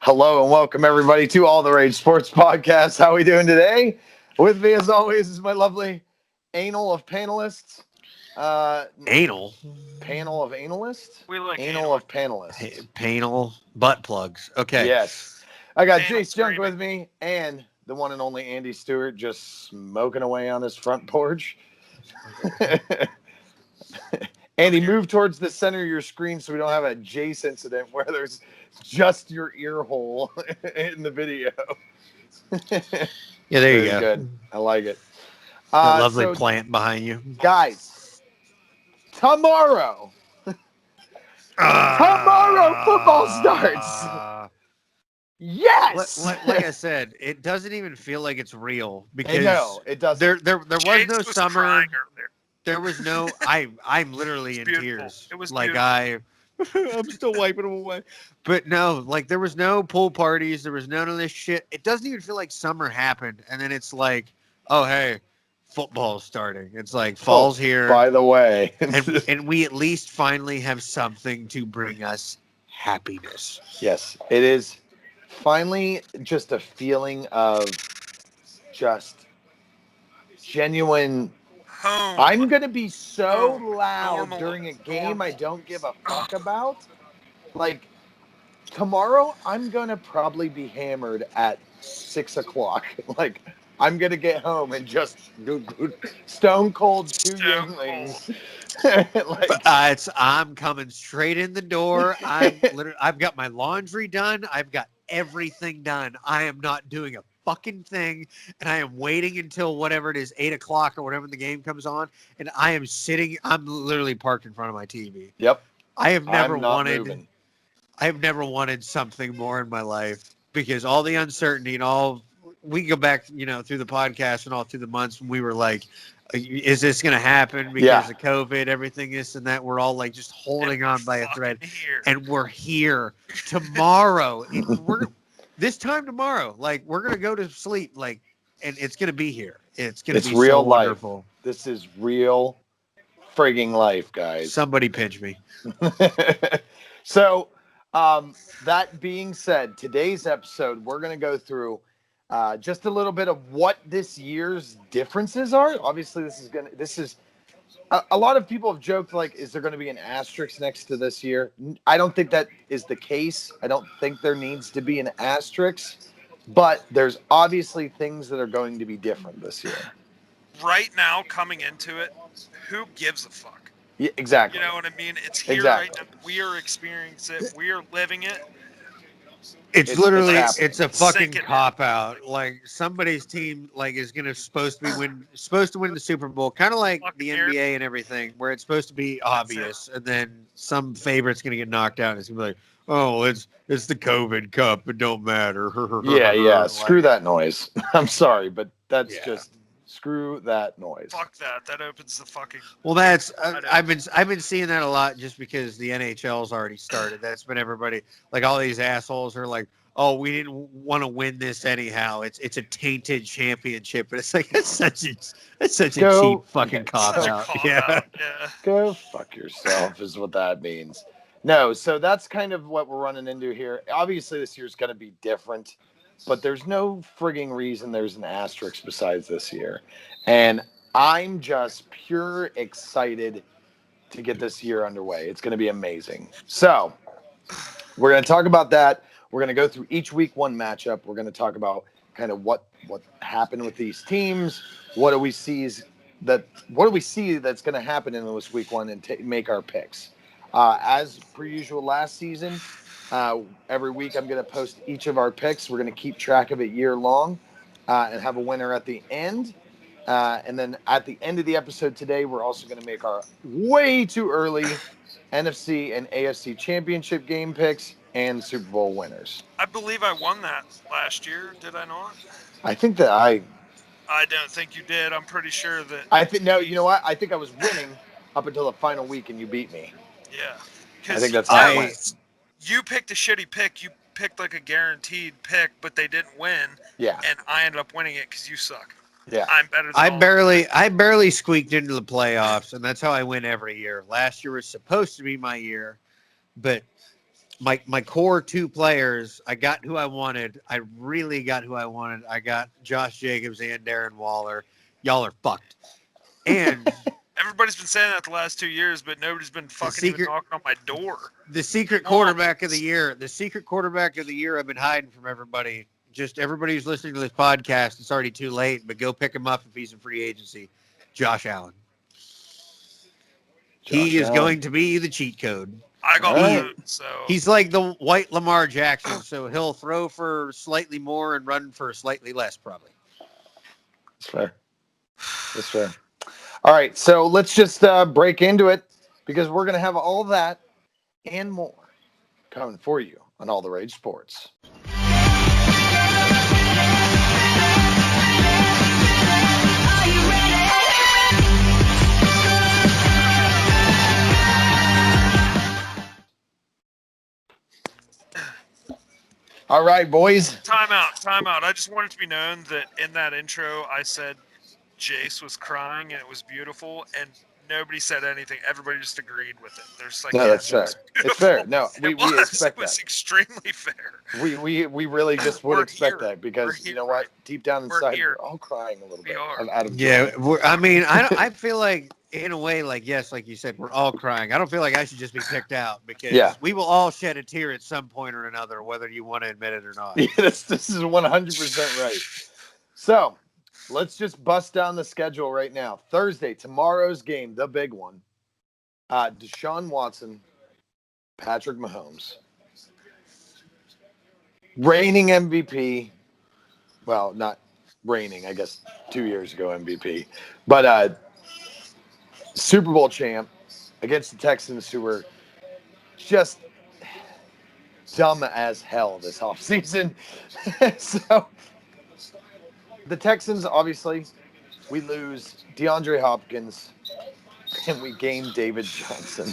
Hello and welcome everybody to All the Rage Sports Podcast. How are we doing today? With me, as always, is my lovely anal of panelists. Anal? Panel of analysts? We like Anal of panelists. Panal butt plugs. Okay. Yes. I got Anal Jace Junk screaming. with me and the one and only Andy Stewart just smoking away on his front porch. Andy, here. move towards the center of your screen so we don't have a Jace incident where there's just your ear hole in the video. Yeah, there you Very go. good. I like it. That lovely So, plant behind you. guys, tomorrow football starts. Yes. Like I said, it doesn't even feel like it's real because No, it doesn't. there was Jace no was summer. crying earlier. There was no. I'm literally in beautiful. tears. It was like beautiful. I'm still wiping them away. But no, like there was no pool parties. There was none of this shit. It doesn't even feel like summer happened. And then it's like, oh hey, football's starting. It's like fall's here. By the way, and we at least finally have something to bring us happiness. yes, it is finally just a feeling of just genuine. Home. I'm going to be so Oh, loud normal, during a game I normal. don't give a fuck about. Like, tomorrow, I'm going to probably be hammered at 6 o'clock. Like, I'm going to get home and just stone cold two Stone Yinglings. I'm coming straight in the door. I've got my laundry done. I've got everything done. I am not doing a fucking thing, and I am waiting until whatever it is, 8 o'clock or whatever the game comes on, and I am sitting. I'm literally parked in front of my TV. Yep. I have never I'm not wanted. moving. I have never wanted something more in my life because all the uncertainty and all. We can go back, through the podcast and all through the months when we were like, is this going to happen because of COVID, everything, this and that? We're all like just holding on by a thread. Here. And we're here tomorrow. This time tomorrow, like we're going to go to sleep, like, and it's going to be here. It's going to be real so life. wonderful. This is real frigging life, guys. Somebody pinch me. So, that being said, today's episode, we're going to go through just a little bit of what this year's differences are. Obviously, this is a lot of people have joked, like, is there going to be an asterisk next to this year? I don't think that is the case. I don't think there needs to be an asterisk, but there's obviously things that are going to be different this year. Right now, coming into it, who gives a fuck? Yeah, exactly. You know what I mean? It's here Exactly. right now. We are experiencing it. We are living it. It's literally happening. it's a fucking Sinking in. cop out. Like somebody's team like is supposed to win the Super Bowl, kind of like Fucking the here. NBA and everything, where it's supposed to be obvious, and then some favorite's gonna get knocked out, and it's gonna be like, oh, it's the COVID Cup, it don't matter. Yeah. Like, Screw that noise. I'm sorry, but that's Yeah. just screw that noise. Fuck that. That opens the fucking. Well, that's I know. I've been seeing that a lot just because the NHL's already started. That's been everybody like all these assholes are like, oh, we didn't want to win this anyhow. It's a tainted championship, but it's like that's such a cheap fucking cop Such a out. cop Yeah. out. Yeah. Go fuck yourself is what that means. No, so that's kind of what we're running into here. Obviously, this year's going to be different, but there's no frigging reason there's an asterisk besides this year. And I'm just pure excited to get this year underway. It's going to be amazing. So we're going to talk about that. We're going to go through each week one matchup. We're going to talk about kind of what happened with these teams. What do we see that's going to happen in this week one and make our picks. As per usual last season, every week I'm going to post each of our picks. We're going to keep track of it year long and have a winner at the end. And then at the end of the episode today, we're also going to make our way too early NFC and AFC championship game picks and Super Bowl winners. I believe I won that last year. Did I not? I think that I don't think you did. I'm pretty sure that. no, you know what? I think I was winning up until the final week and you beat me. Yeah. I think that's how it went. You picked a shitty pick. You picked like a guaranteed pick, but they didn't win. Yeah. And I ended up winning it because you suck. Yeah. I'm better than I all barely squeaked into the playoffs, and that's how I win every year. Last year was supposed to be my year, but my core two players, I got who I wanted. I really got who I wanted. I got Josh Jacobs and Darren Waller. Y'all are fucked. And Everybody's been saying that the last 2 years, but nobody's been fucking even secret- knocking on my door. the secret quarterback of the year, I've been hiding from everybody. Just everybody who's listening to this podcast, it's already too late, but go pick him up if he's in free agency. Josh Allen. He is going to be the cheat code. I got All my right. own, so He's like the white Lamar Jackson, so he'll throw for slightly more and run for slightly less, probably. That's fair. That's fair. All right, so let's just break into it because we're going to have all that and more coming for you on All the Rage Sports. All right, boys. time out. I just want it to be known that in that intro, I said Jace was crying and it was beautiful, and nobody said anything. Everybody just agreed with it. There's like, No, that's yes, fair. it was It's beautiful. fair. No, we expect It was that. extremely fair. We really just would We're expect here. that because We're you here, know what? right. Deep down We're inside, here. we're all crying a little We bit are. out of joy. Yeah, I mean, I feel like in a way, like yes, like you said, we're all crying. I don't feel like I should just be picked out because Yeah. we will all shed a tear at some point or another, whether you want to admit it or not. Yeah, this is 100% right. So let's just bust down the schedule right now. Thursday, tomorrow's game, the big one. Deshaun Watson, Patrick Mahomes, reigning MVP. Well, not reigning, I guess 2 years ago MVP, but Super Bowl champ against the Texans, who were just dumb as hell this offseason. So the Texans, obviously, we lose DeAndre Hopkins and we gain David Johnson.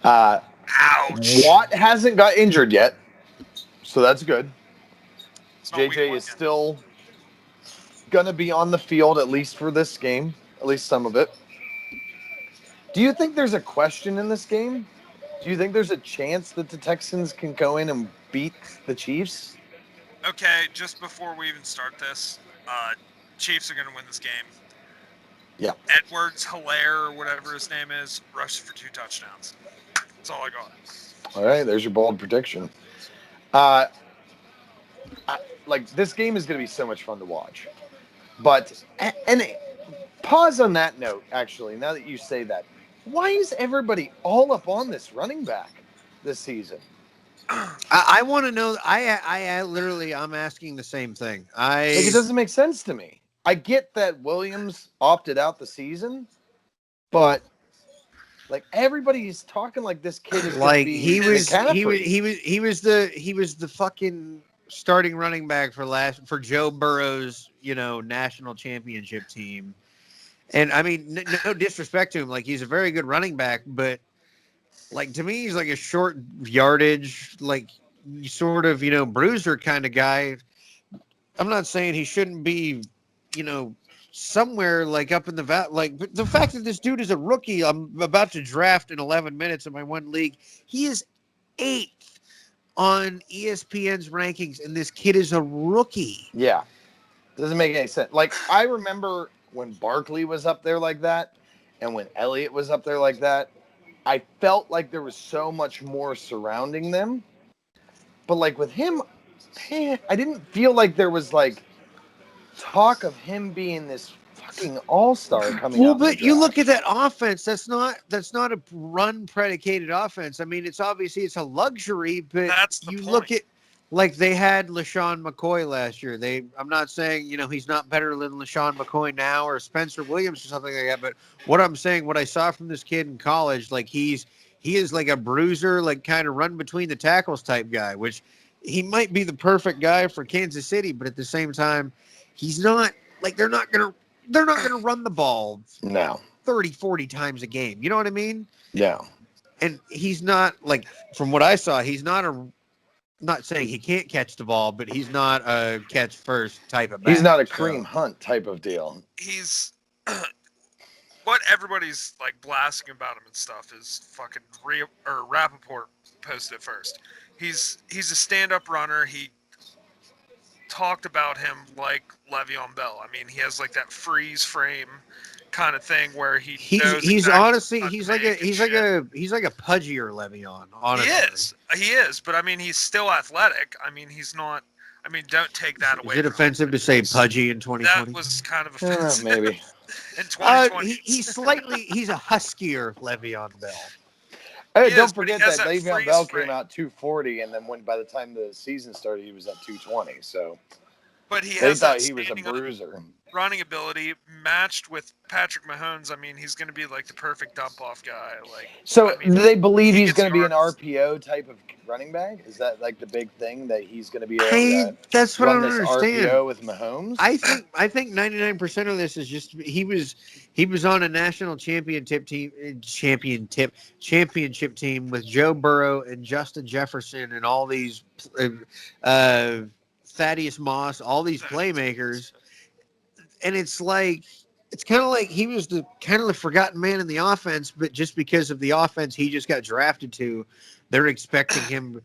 Ouch. Watt hasn't got injured yet, so that's good. It's not week JJ one is yet. still going to be on the field at least for this game, at least some of it. Do you think there's a question in this game? Do you think there's a chance that the Texans can go in and beat the Chiefs? Okay, just before we even start this, Chiefs are going to win this game. Yeah. Edwards, Hilaire, or whatever his name is, rushed for 2 touchdowns. That's all I got. All right, there's your bold prediction. Like, this game is going to be so much fun to watch. But, and pause on that note, actually, now that you say that. Why is everybody all up on this running back this season? I want to know. I literally, I'm asking the same thing. Like, it doesn't make sense to me. I get that Williams opted out the season, but like everybody's talking like this kid is like going to be he was the fucking starting running back for Joe Burrow's national championship team. And I mean, no disrespect to him, like he's a very good running back, but like to me, he's like a short yardage, like sort of bruiser kind of guy. I'm not saying he shouldn't be, somewhere like up in the but the fact that this dude is a rookie, I'm about to draft in 11 minutes in my one league. He is 8th on ESPN's rankings, and this kid is a rookie. Yeah, doesn't make any sense. Like, I remember when Barkley was up there like that, and when Elliott was up there like that. I felt like there was so much more surrounding them, but like with him, I didn't feel like there was like talk of him being this fucking all-star coming Well, out. but you look at that offense. That's not a run predicated offense. I mean, it's obviously it's a luxury, but That's the you point. look at like they had LaShawn McCoy last year. I'm not saying he's not better than LaShawn McCoy now or Spencer Williams or something like that. But what I'm saying, what I saw from this kid in college, like he is like a bruiser, like kind of run between the tackles type guy, which he might be the perfect guy for Kansas City, but at the same time, he's not like they're not gonna run the ball No. 30, 40 times a game. You know what I mean? No. And he's not like from what I saw, he's not saying he can't catch the ball, but he's not a catch first type of back. He's not a Kareem Hunt type of deal. He's what everybody's like blasting about him and stuff is fucking Rappaport posted it first. He's a stand-up runner. He talked about him like Le'Veon Bell. I mean, he has like that freeze frame kind of thing where he knows He's exactly honestly what to he's like make and shit. a pudgier Le'Veon. He Honestly, is, but I mean, he's still athletic. I mean, he's not. I mean, don't take that away. Is it from offensive him. to say pudgy in 2020? That was kind of offensive Maybe. in 2020. He's a huskier Le'Veon Bell. Hey, He don't is, but he forget has that that Le'Veon freeze Bell frame. came out 240, and then by the time the season started, he was at 220. So But he they has thought that he was a standing up bruiser. running ability matched with Patrick Mahomes. I mean, he's going to be like the perfect dump off guy. Like, So I mean, do they believe he he's gets going to be an yards. RPO type of running back? Is that like the big thing that he's going to be able to That's what I run don't this understand. RPO with Mahomes? I think 99% of this is just he was on a national championship team with Joe Burrow and Justin Jefferson and all these Thaddeus Moss, all these playmakers, and it's kind of like he was the kind of the forgotten man in the offense, but just because of the offense he just got drafted to, they're expecting him.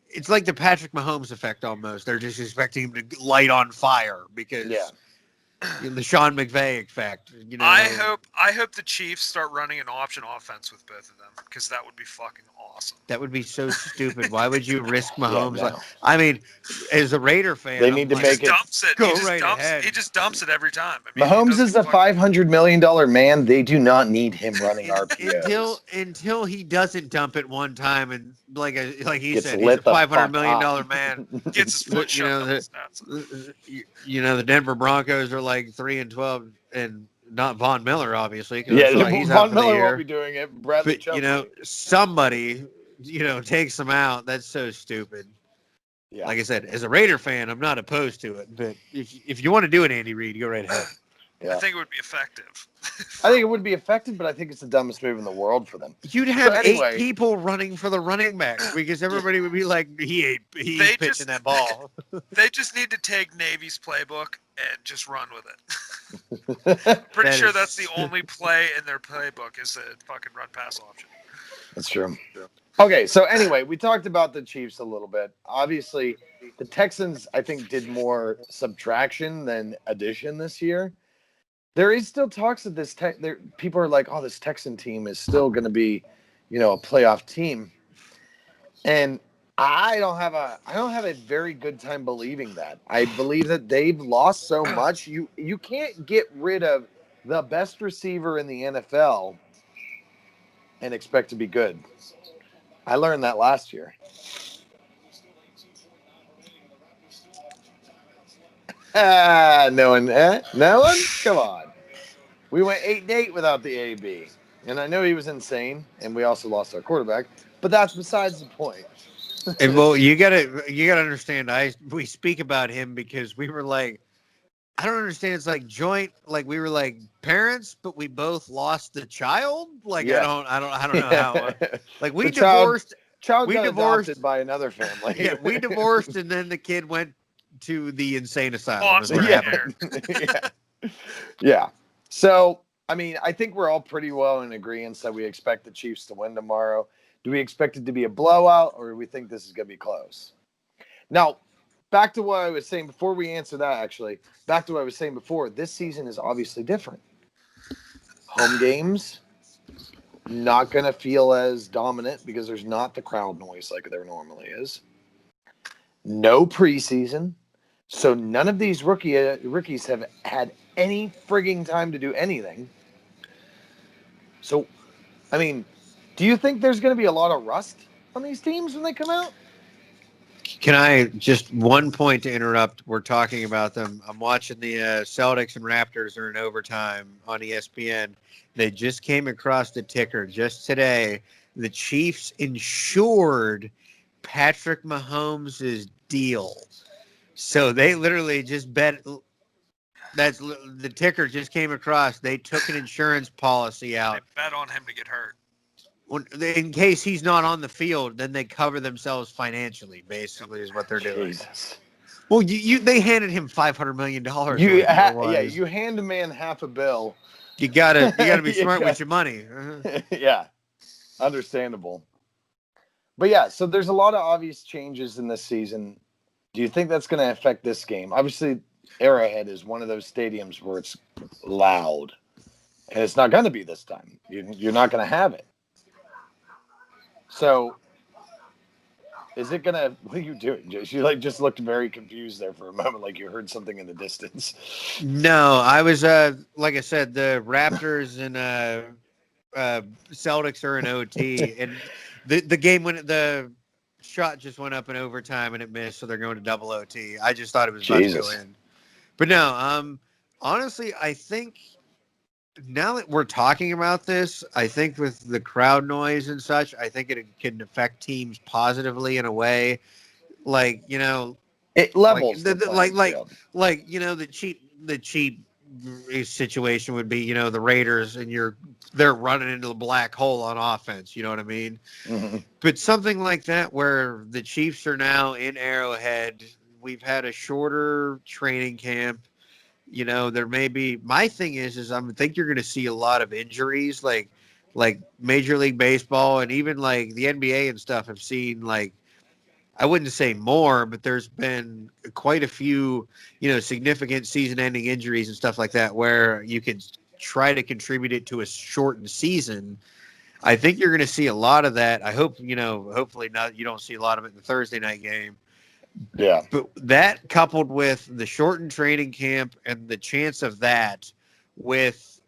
It's like the Patrick Mahomes effect almost. They're just expecting him to light on fire because the Sean McVay effect. You know, I hope the Chiefs start running an option offense with both of them because that would be fucking awesome. that would be so stupid. Why would you risk Mahomes? no. I mean, as a Raider fan, They I'm need to like, make it. Dumps it. Go He just right dumps. ahead. He just dumps it every time. I mean, he Mahomes doesn't is a fucking- $500 million man. They do not need him running RPOs. until he doesn't dump it one time and like he Gets said, he's a lit the $500 fuck million up. man. gets his foot You shoved know, up his nuts. The Denver Broncos are like 3-12 and not Von Miller, obviously, because Yeah, he's out Von for the Miller won't year. be doing it. Bradley But Chubb might. somebody, takes them out. That's so stupid. Yeah. Like I said, as a Raider fan, I'm not opposed to it. But if you want to do it, Andy Reid, go right ahead. I think it would be effective. I think it would be effective, but I think it's the dumbest move in the world for them. You'd have anyway, 8 people running for the running back because everybody would be like, he's pitching that ball. They just need to take Navy's playbook and just run with it. Pretty sure that's the only play in their playbook is a fucking run pass option. That's true. Okay, so anyway, we talked about the Chiefs a little bit. Obviously, the Texans, I think, did more subtraction than addition this year. There is still talks of this. People are like, "Oh, this Texan team is still going to be, a playoff team," and I don't have a very good time believing that. I believe that they've lost so much. You can't get rid of the best receiver in the NFL and expect to be good. I learned that last year. No one? No one? Come on. We went 8-8 without the AB. And I know he was insane, and we also lost our quarterback, but that's besides the point. And well, you gotta understand. We speak about him because we were like, I don't understand. It's like joint, like we were like parents, but we both lost the child. Like Yeah. I don't know how. Like we The child- divorced. Child We got divorced- adopted by another family. Yeah, we divorced, and then the kid went to the insane asylum. Is Foster what Yeah. happened. Yeah. So, I mean, I think we're all pretty well in agreement that we expect the Chiefs to win tomorrow. Do we expect it to be a blowout, or do we think this is going to be close? Now, back to what I was saying before we answer that, actually. Back to what I was saying before. This season is obviously different. Home games, not going to feel as dominant because there's not the crowd noise like there normally is. No preseason. So none of these rookies have had any frigging time to do anything. So, I mean, do you think there's going to be a lot of rust on these teams when they come out? Can I just one point to interrupt? We're talking about them. I'm watching the Celtics and Raptors are in overtime on ESPN. They just came across the ticker just today. The Chiefs insured Patrick Mahomes' deal. So they literally just bet. That's the ticker just came across. They took an insurance policy They out. bet on him to get hurt. In case he's not on the field, then they cover themselves financially. Basically, is what they're doing. Jesus. Well, they handed him $500 million. You hand a man half a bill. You gotta be You smart got- with your money. Yeah, understandable. But yeah, so there's a lot of obvious changes in this season. Do you think that's going to affect this game? Obviously, Arrowhead is one of those stadiums where it's loud, and it's not going to be this time. You're not going to have it. So, is it going to? What are you doing, Josh? You like just looked very confused there for a moment, like you heard something in the distance. No, I was like I said, the Raptors and Celtics are in OT, and the game when the shot just went up in overtime and it missed, so they're going to double OT. I just thought it was about to go Jesus. in, but no. Honestly, I think now that we're talking about this, I think with the crowd noise and such, I think it can affect teams positively in a way, like It like levels the playing field. the cheap situation would be the Raiders and they're running into the black hole on offense. You know what I mean? Mm-hmm. But something like that where the Chiefs are now in Arrowhead. We've had a shorter training camp. There may be. My thing is I think you're going to see a lot of injuries, like Major League Baseball and even like the NBA and stuff have seen like I wouldn't say more, but there's been quite a few, significant season-ending injuries and stuff like that where you can try to contribute it to a shortened season. I think you're going to see a lot of that. I hope, hopefully not. You don't see a lot of it in the Thursday night game. Yeah. But that coupled with the shortened training camp and the chance of that, with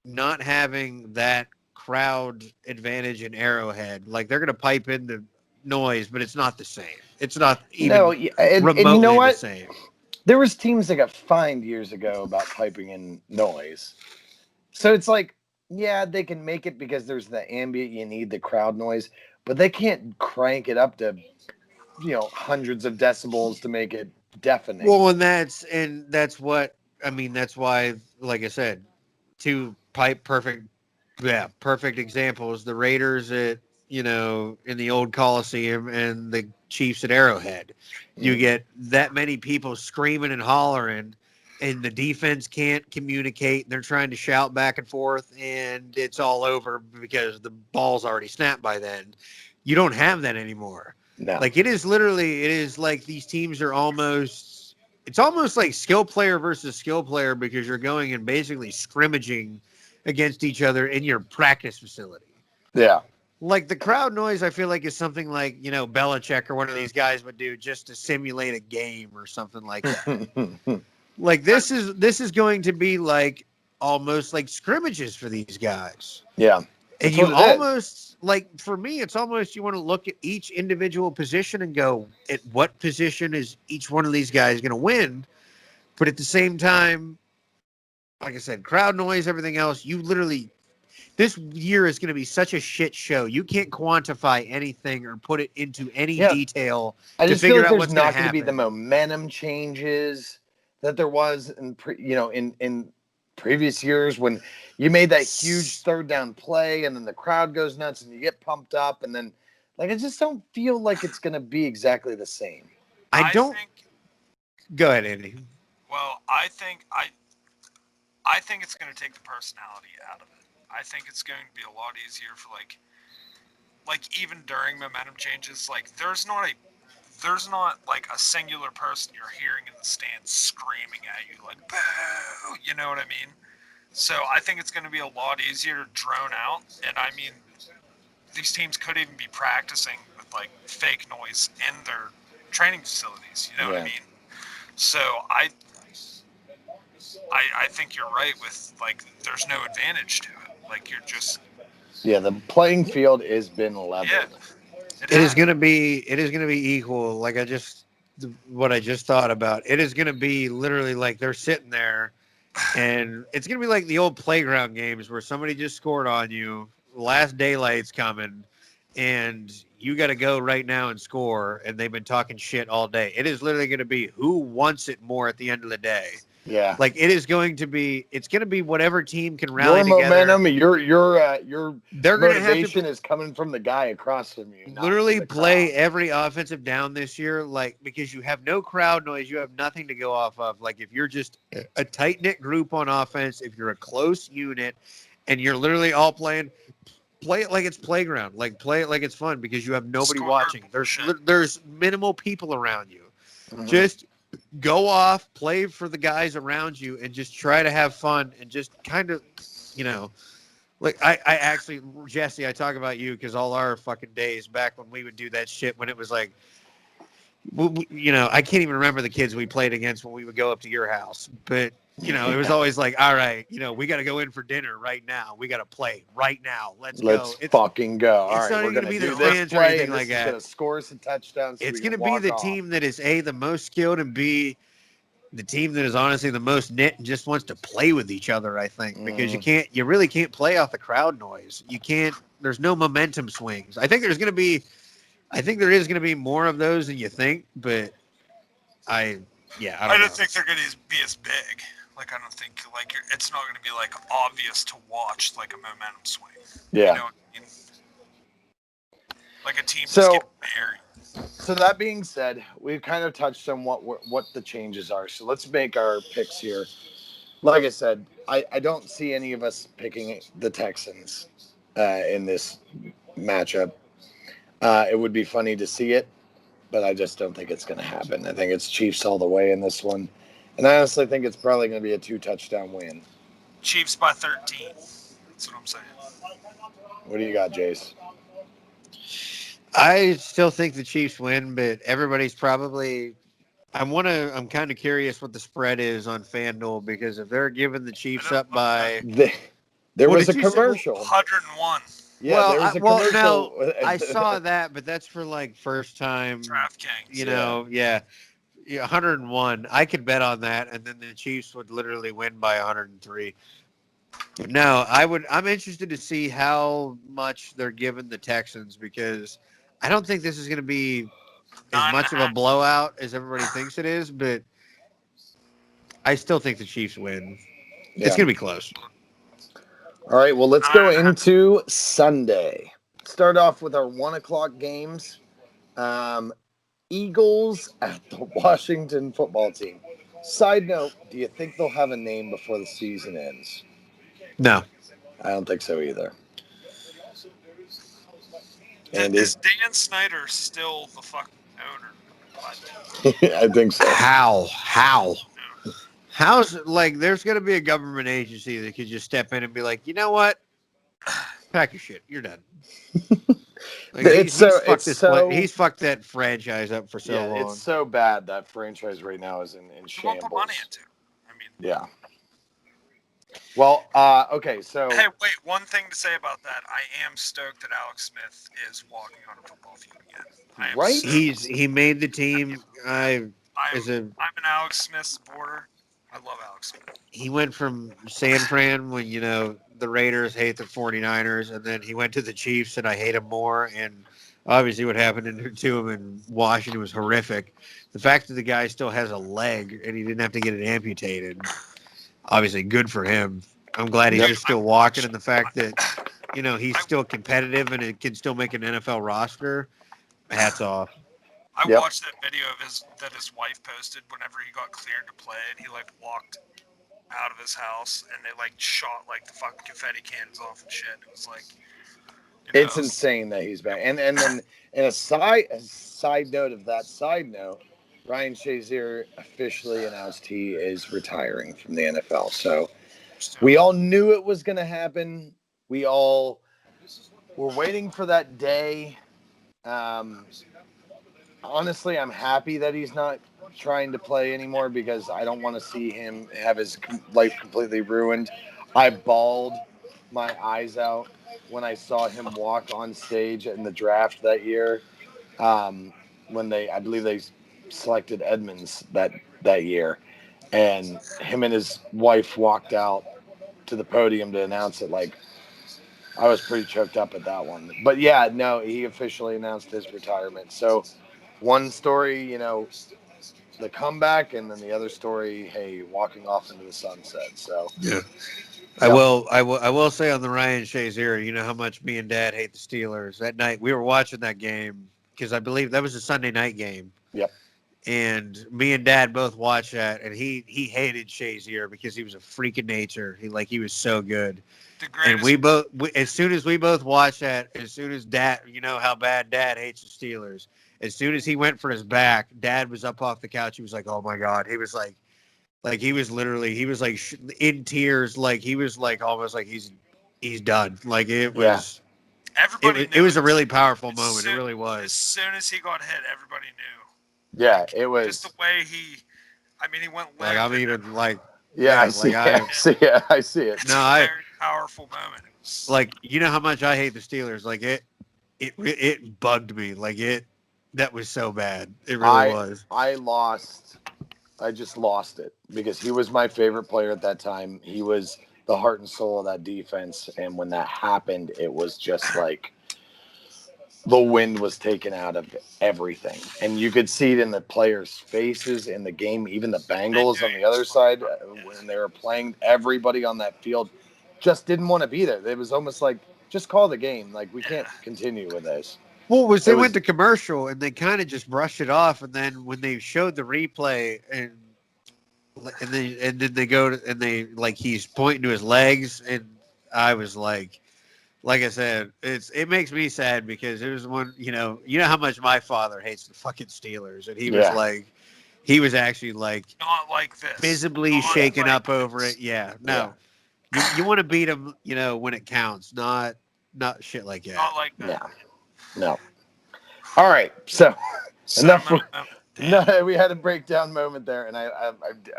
not having that crowd advantage in Arrowhead, like they're going to pipe in the noise, but it's not the same. It's not No, even and you know remotely the what? same. There was teams that got fined years ago about piping in noise. So it's like, yeah, they can make it because there's the ambient, you need the crowd noise, but they can't crank it up to, hundreds of decibels to make it deafening. Well, and that's what I mean. That's why, like I said, two pipe perfect, yeah, perfect examples. The Raiders at in the old Coliseum and the Chiefs at Arrowhead. You get that many people screaming and hollering, and the defense can't communicate. They're trying to shout back and forth, and it's all over because the ball's already snapped by then. You don't have that anymore. No. Like it is like these teams are it's almost like skill player versus skill player because you're going and basically scrimmaging against each other in your practice facility. Yeah. Like the crowd noise, I feel like is something like, Belichick or one of these guys would do just to simulate a game or something like that. Like this is going to be like almost like scrimmages for these guys. Yeah. And That's you what it is. almost like for me, it's almost you want to look at each individual position and go, at what position is each one of these guys going to win? But at the same time, like I said, crowd noise, everything else, you literally this year is going to be such a shit show. You can't quantify anything or put it into any Yeah. detail I to just feel figure like out there's what's going not to going to be the happen. momentum changes that there was in previous years when you made that huge third down play and then the crowd goes nuts and you get pumped up and then like I just don't feel like it's going to be exactly the same. I I don't. think. Go ahead, Andy. Well, I think it's going to take the personality out of it. I think it's going to be a lot easier for like even during momentum changes, like there's not like a singular person you're hearing in the stands screaming at you like boo, you know what I mean? So I think it's going to be a lot easier to drone out, and I mean these teams could even be practicing with like fake noise in their training facilities, you know what I mean? So I think you're right with like there's no advantage to it. Like you're just the playing field has been leveled. yeah. It is going to be equal. Like what I just thought about. It is going to be literally like they're sitting there, and it's going to be like the old playground games where somebody just scored on you. Last daylight's coming, and you got to go right now and score. And they've been talking shit all day. It is literally going to be who wants it more at the end of the day. Yeah. Like it's going to be whatever team can rally Your together. momentum, your They're going to have motivation to is coming from the guy across from you. not literally from the play crowd. every offensive down this year, like because you have no crowd noise, you have nothing to go off of. Like if you're just a tight knit group on offense, if you're a close unit, and you're literally all playing play it like it's playground. Like play it like it's fun because you have nobody Score watching. shit. There's minimal people around you. Mhm. Just go off, play for the guys around you, and just try to have fun and just kind of, you know, like I actually, Jesse, I talk about you because all our fucking days back when we would do that shit when it was like, you know, I can't even remember the kids we played against when we would go up to your house, but you know, it was always like, all right, you know, we got to go in for dinner right now. We got to play right now. Let's Let's go. fucking go. All It's right, not we're even gonna gonna be the do this fans or play, anything and like this is that. gonna score us a touchdown. So It's we going can to be walk the off. team that is A, the most skilled, and B, the team that is honestly the most knit and just wants to play with each other, I think, because you really can't play off the crowd noise. You can't, there's no momentum swings. I think there is going to be more of those than you think, but I I don't don't know. think they're going to be as big. Like, I don't think, like, it's not going to be, like, obvious to watch, like, a momentum swing. Yeah. You know what I mean? Like, a team just So, getting buried. so that being said, we've kind of touched on what the changes are. So let's make our picks here. Like I said, I don't see any of us picking the Texans in this matchup. It would be funny to see it, but I just don't think it's going to happen. I think it's Chiefs all the way in this one. And I honestly think it's probably going to be a 2-touchdown win. Chiefs by 13. That's what I'm saying. What do you got, Jace? I still think the Chiefs win, but everybody's probably. I'm kind of curious what the spread is on FanDuel because if they're giving the Chiefs up by. There What was a did you say? commercial. 101. Yeah, there was a commercial. No, I saw that, but that's for like first time. DraftKings. You know, yeah, 101. I could bet on that, and then the Chiefs would literally win by 103. No, I'm interested to see how much they're giving the Texans because I don't think this is going to be as much of a 9.5. blowout as everybody thinks it is, but I still think the Chiefs win. Yeah. It's going to be close. All right, well, let's go into Sunday. Start off with our 1 o'clock games. Eagles at the Washington football team. Side note, do you think they'll have a name before the season ends? No. I don't think so either. And Is Dan Snyder still the fucking owner? I think so. How's like there's going to be a government agency that could just step in and be like, you know what? Pack your shit. You're done. Like, he's fucked that franchise up for so long. It's so bad that franchise right now is in He won't put money shambles. into it. I mean, Yeah. Well, okay, so hey, wait. One thing to say about that: I am stoked that Alex Smith is walking on a football field again. I am Right? stoked. He made the team. I'm an Alex Smith supporter. I love Alex Smith. He went from San Fran when the Raiders hate the 49ers, and then he went to the Chiefs and I hate him more. And obviously, what happened to him in Washington was horrific. The fact that the guy still has a leg and he didn't have to get it amputated, obviously good for him. I'm glad he's just still walking, and the fact that he's still competitive and it can still make an NFL roster. Hats off. I watched that video of that his wife posted whenever he got cleared to play, and he like walked out of his house, and they like shot like the fucking confetti cannons off and shit. It was like, it's insane that he's back. And then a side note of that side note, Ryan Shazier officially announced he is retiring from the NFL. So we all knew it was going to happen. We all were waiting for that day. Honestly, I'm happy that he's not trying to play anymore because I don't want to see him have his life completely ruined. I bawled my eyes out when I saw him walk on stage in the draft that year. When I believe they selected Edmonds that year, and him and his wife walked out to the podium to announce it. Like, I was pretty choked up at that one. But yeah, no, he officially announced his retirement. So one story, the comeback, and then the other story, hey, walking off into the sunset. So yeah. I will say on the Ryan Shazier, you know how much me and Dad hate the Steelers. That night we were watching that game because I believe that was a Sunday night game. Yep. And me and Dad both watched that, and he hated Shazier because he was a freak of nature. He was so good. The And greatest. as soon as we both watched that, as soon as Dad, you know how bad Dad hates the Steelers. As soon as he went for his back, Dad was up off the couch. He was like, "Oh my god!" He was like he was literally, he was like in tears, like he was like almost like he's done. Like Yeah. Everybody it knew was it. a really powerful As moment. It soon, really as was. soon as he got hit, everybody knew. Yeah, Like, it just the was. way he. I mean, he went Like limp, I'm and even like, Yeah, I yeah, see. like I I see. Yeah, I see it. it's no, a I very powerful moment. It was, like, you know how much I hate the Steelers. Like it bugged me. Like that was so bad. It really I was. I lost. I just lost it because he was my favorite player at that time. He was the heart and soul of that defense, and when that happened, it was just like the wind was taken out of everything, and you could see it in the players' faces in the game. Even the they knew Bengals on he the was other fucking side, done. when they were playing, everybody on that field just didn't want to be there. It was almost like, just call the game. Like, we can't Yeah. continue with this. Well, was It they went was to commercial and they kind of just brushed it off, and then when they showed the replay and then they go to, and they like he's pointing to his legs, and I was like I said, it makes me sad because it was one, you know how much my father hates the fucking Steelers, and yeah, he was actually like Not like this. visibly Not shaken like up over it. this. Yeah, yeah, no, you want to beat them, when it counts, not shit like that. Not like yeah, that. no. All right, so enough. Sentimental moment. Damn. No, we had a breakdown moment there, and I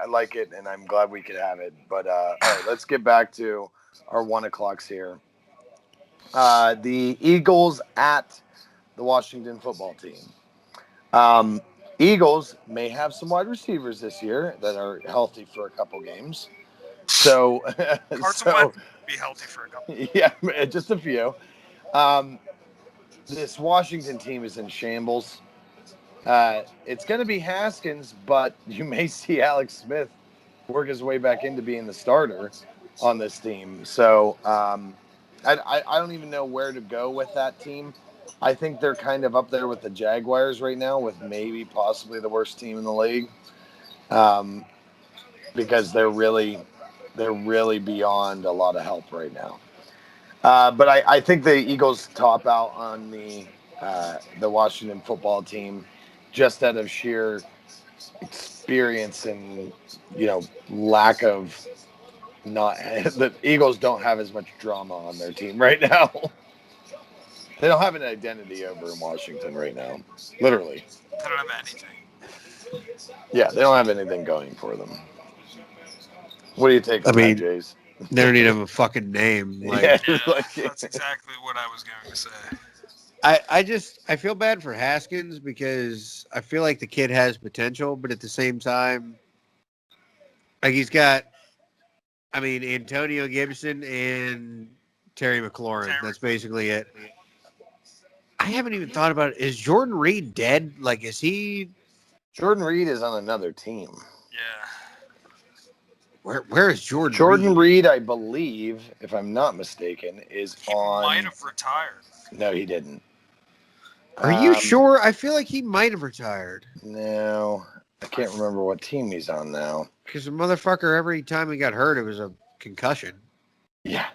like it, and I'm glad we could have it. But all right, let's get back to our 1 o'clocks here. The Eagles at the Washington football team. Um, Eagles may have some wide receivers this year that are healthy for a couple games. So, Carson so Wentz will be healthy for a couple. yeah, just a few. Um, this Washington team is in shambles. It's going to be Haskins, but you may see Alex Smith work his way back into being the starter on this team. So I don't even know where to go with that team. I think they're kind of up there with the Jaguars right now, with maybe possibly the worst team in the league, um, because they're really beyond a lot of help right now. But I think the Eagles top out on the Washington football team, just out of sheer experience and lack of not the Eagles don't have as much drama on their team right now. They don't have an identity over in Washington right now. Literally. They don't have anything. Yeah, they don't have anything going for them. What do you take I on that, mean, Jays? they don't even have a fucking name. Yeah, Like Yeah, like that's exactly what I was going to say. I feel bad for Haskins because I feel like the kid has potential, but at the same time, like he's got, I mean, Antonio Gibson and Terry McLaurin. Terry, That's basically it. I haven't even thought about it. Is Jordan Reed dead? Like, is he? Jordan Reed is on another team. yeah. Where is Jordan Jordan Reed? Reed, I believe, if I'm not mistaken, is He might on. have retired. No, he didn't. Are you sure? I feel like he might have retired. No, I can't remember what team he's on now. Because the motherfucker, every time he got hurt, it was a concussion. Yeah.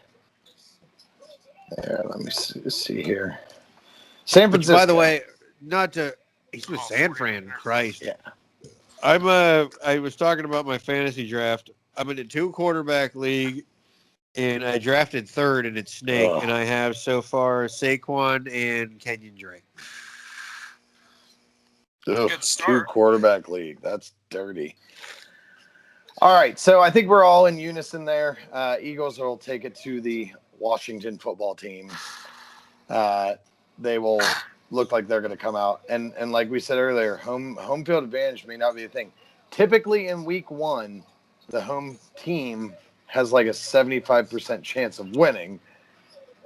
There, let me see here. San Which, Francisco. by the way, not to. He's with Oh, San 49ers. Fran. Christ. Yeah. I was talking about my fantasy draft. I'm in a 2 quarterback league, and I drafted third, and it's Snake, Ugh. and I have so far Saquon and Kenyon Drake. Ugh, Good 2 start. quarterback league. That's dirty. All right, so I think we're all in unison there. Eagles will take it to the Washington football team. They will look like they're going to come out, and like we said earlier, home field advantage may not be a thing. Typically, in week 1, the home team has like a 75% chance of winning,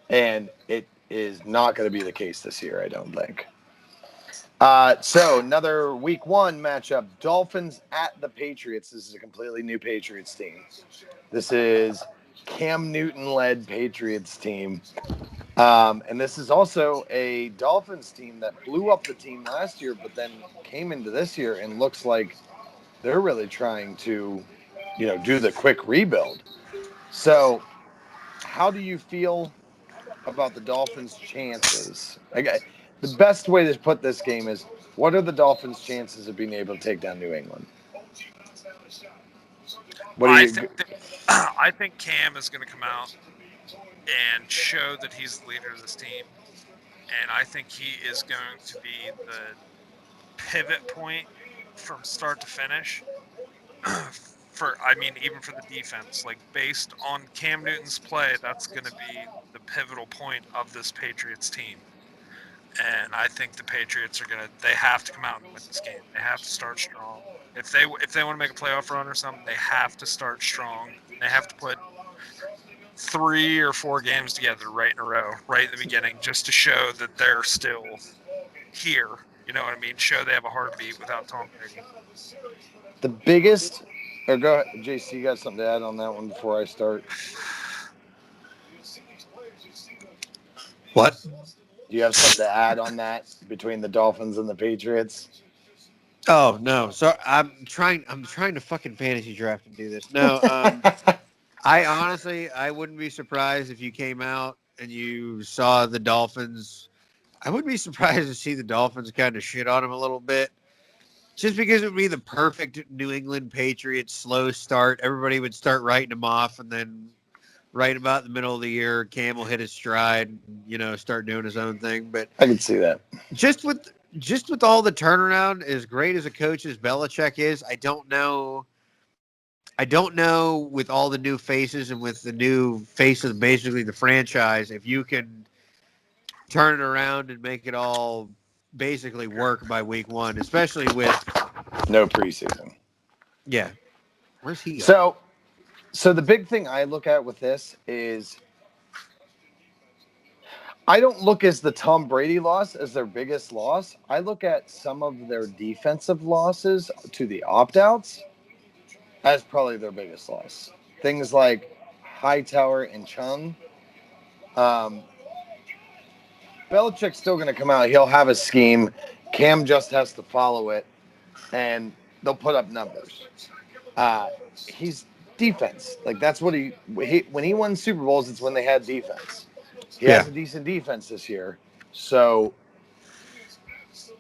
and it is not going to be the case this year, I don't think. So another week 1 matchup: Dolphins at the Patriots. This is a completely new Patriots team. This is Cam Newton-led Patriots team. And this is also a Dolphins team that blew up the team last year, but then came into this year and looks like they're really trying to, do the quick rebuild. So how do you feel about the Dolphins' chances? The best way to put this game is, what are the Dolphins' chances of being able to take down New England? What do I you? think that, I think Cam is going to come out and show that he's the leader of this team, and I think he is going to be the pivot point from start to finish. Even for the defense, like based on Cam Newton's play, that's going to be the pivotal point of this Patriots team. And I think the Patriots are they have to come out and win this game. They have to start strong. If they want to make a playoff run or something, they have to start strong. They have to put 3 or 4 games together right in a row, right in the beginning, just to show that they're still here. You know what I mean? Show they have a heartbeat without Tom Brady. The biggest, or go ahead, JC, you got something to add on that one before I start? What? Do you have something to add on that between the Dolphins and the Patriots? Oh no! So I'm trying to fucking fantasy draft and do this. No, I honestly I wouldn't be surprised if you came out and you saw the Dolphins. I wouldn't be surprised to see the Dolphins kind of shit on them a little bit. Just because it would be the perfect New England Patriots slow start. Everybody would start writing them off, and then right about the middle of the year, Cam will hit his stride, start doing his own thing. But I can see that. just with all the turnaround, as great as a coach as Belichick is, I don't know with all the new faces and with the new face of basically the franchise, if you can turn it around and make it all basically work by week 1, especially with no preseason. Yeah. Where's he going? So the big thing I look at with this is I don't look as the Tom Brady loss as their biggest loss. I look at some of their defensive losses to the opt-outs as probably their biggest loss. Things like Hightower and Chung. Belichick's still going to come out. He'll have a scheme. Cam just has to follow it, and they'll put up numbers. He's defense. Like, that's what he when he won Super Bowls, it's when they had defense. He has a decent defense this year. So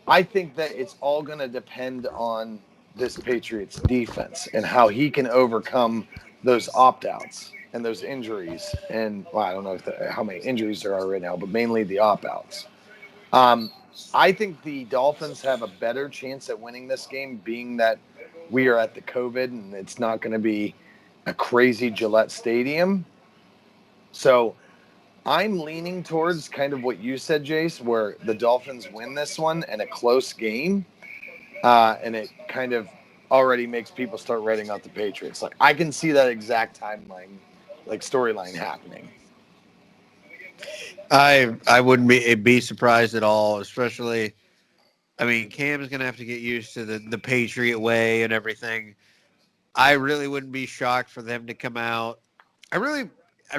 I think that it's all going to depend on this Patriots defense and how he can overcome those opt-outs and those injuries. And I don't know how many injuries there are right now, but mainly the opt-outs. I think the Dolphins have a better chance at winning this game, being that we are at the COVID and it's not going to be a crazy Gillette Stadium. So I'm leaning towards kind of what you said, Jace, where the Dolphins win this one and a close game. And it kind of already makes people start writing out the Patriots. Like, I can see that exact timeline, like storyline happening. I wouldn't be surprised at all, especially. I mean, Cam's gonna have to get used to the Patriot way and everything. I really wouldn't be shocked for them to come out. I really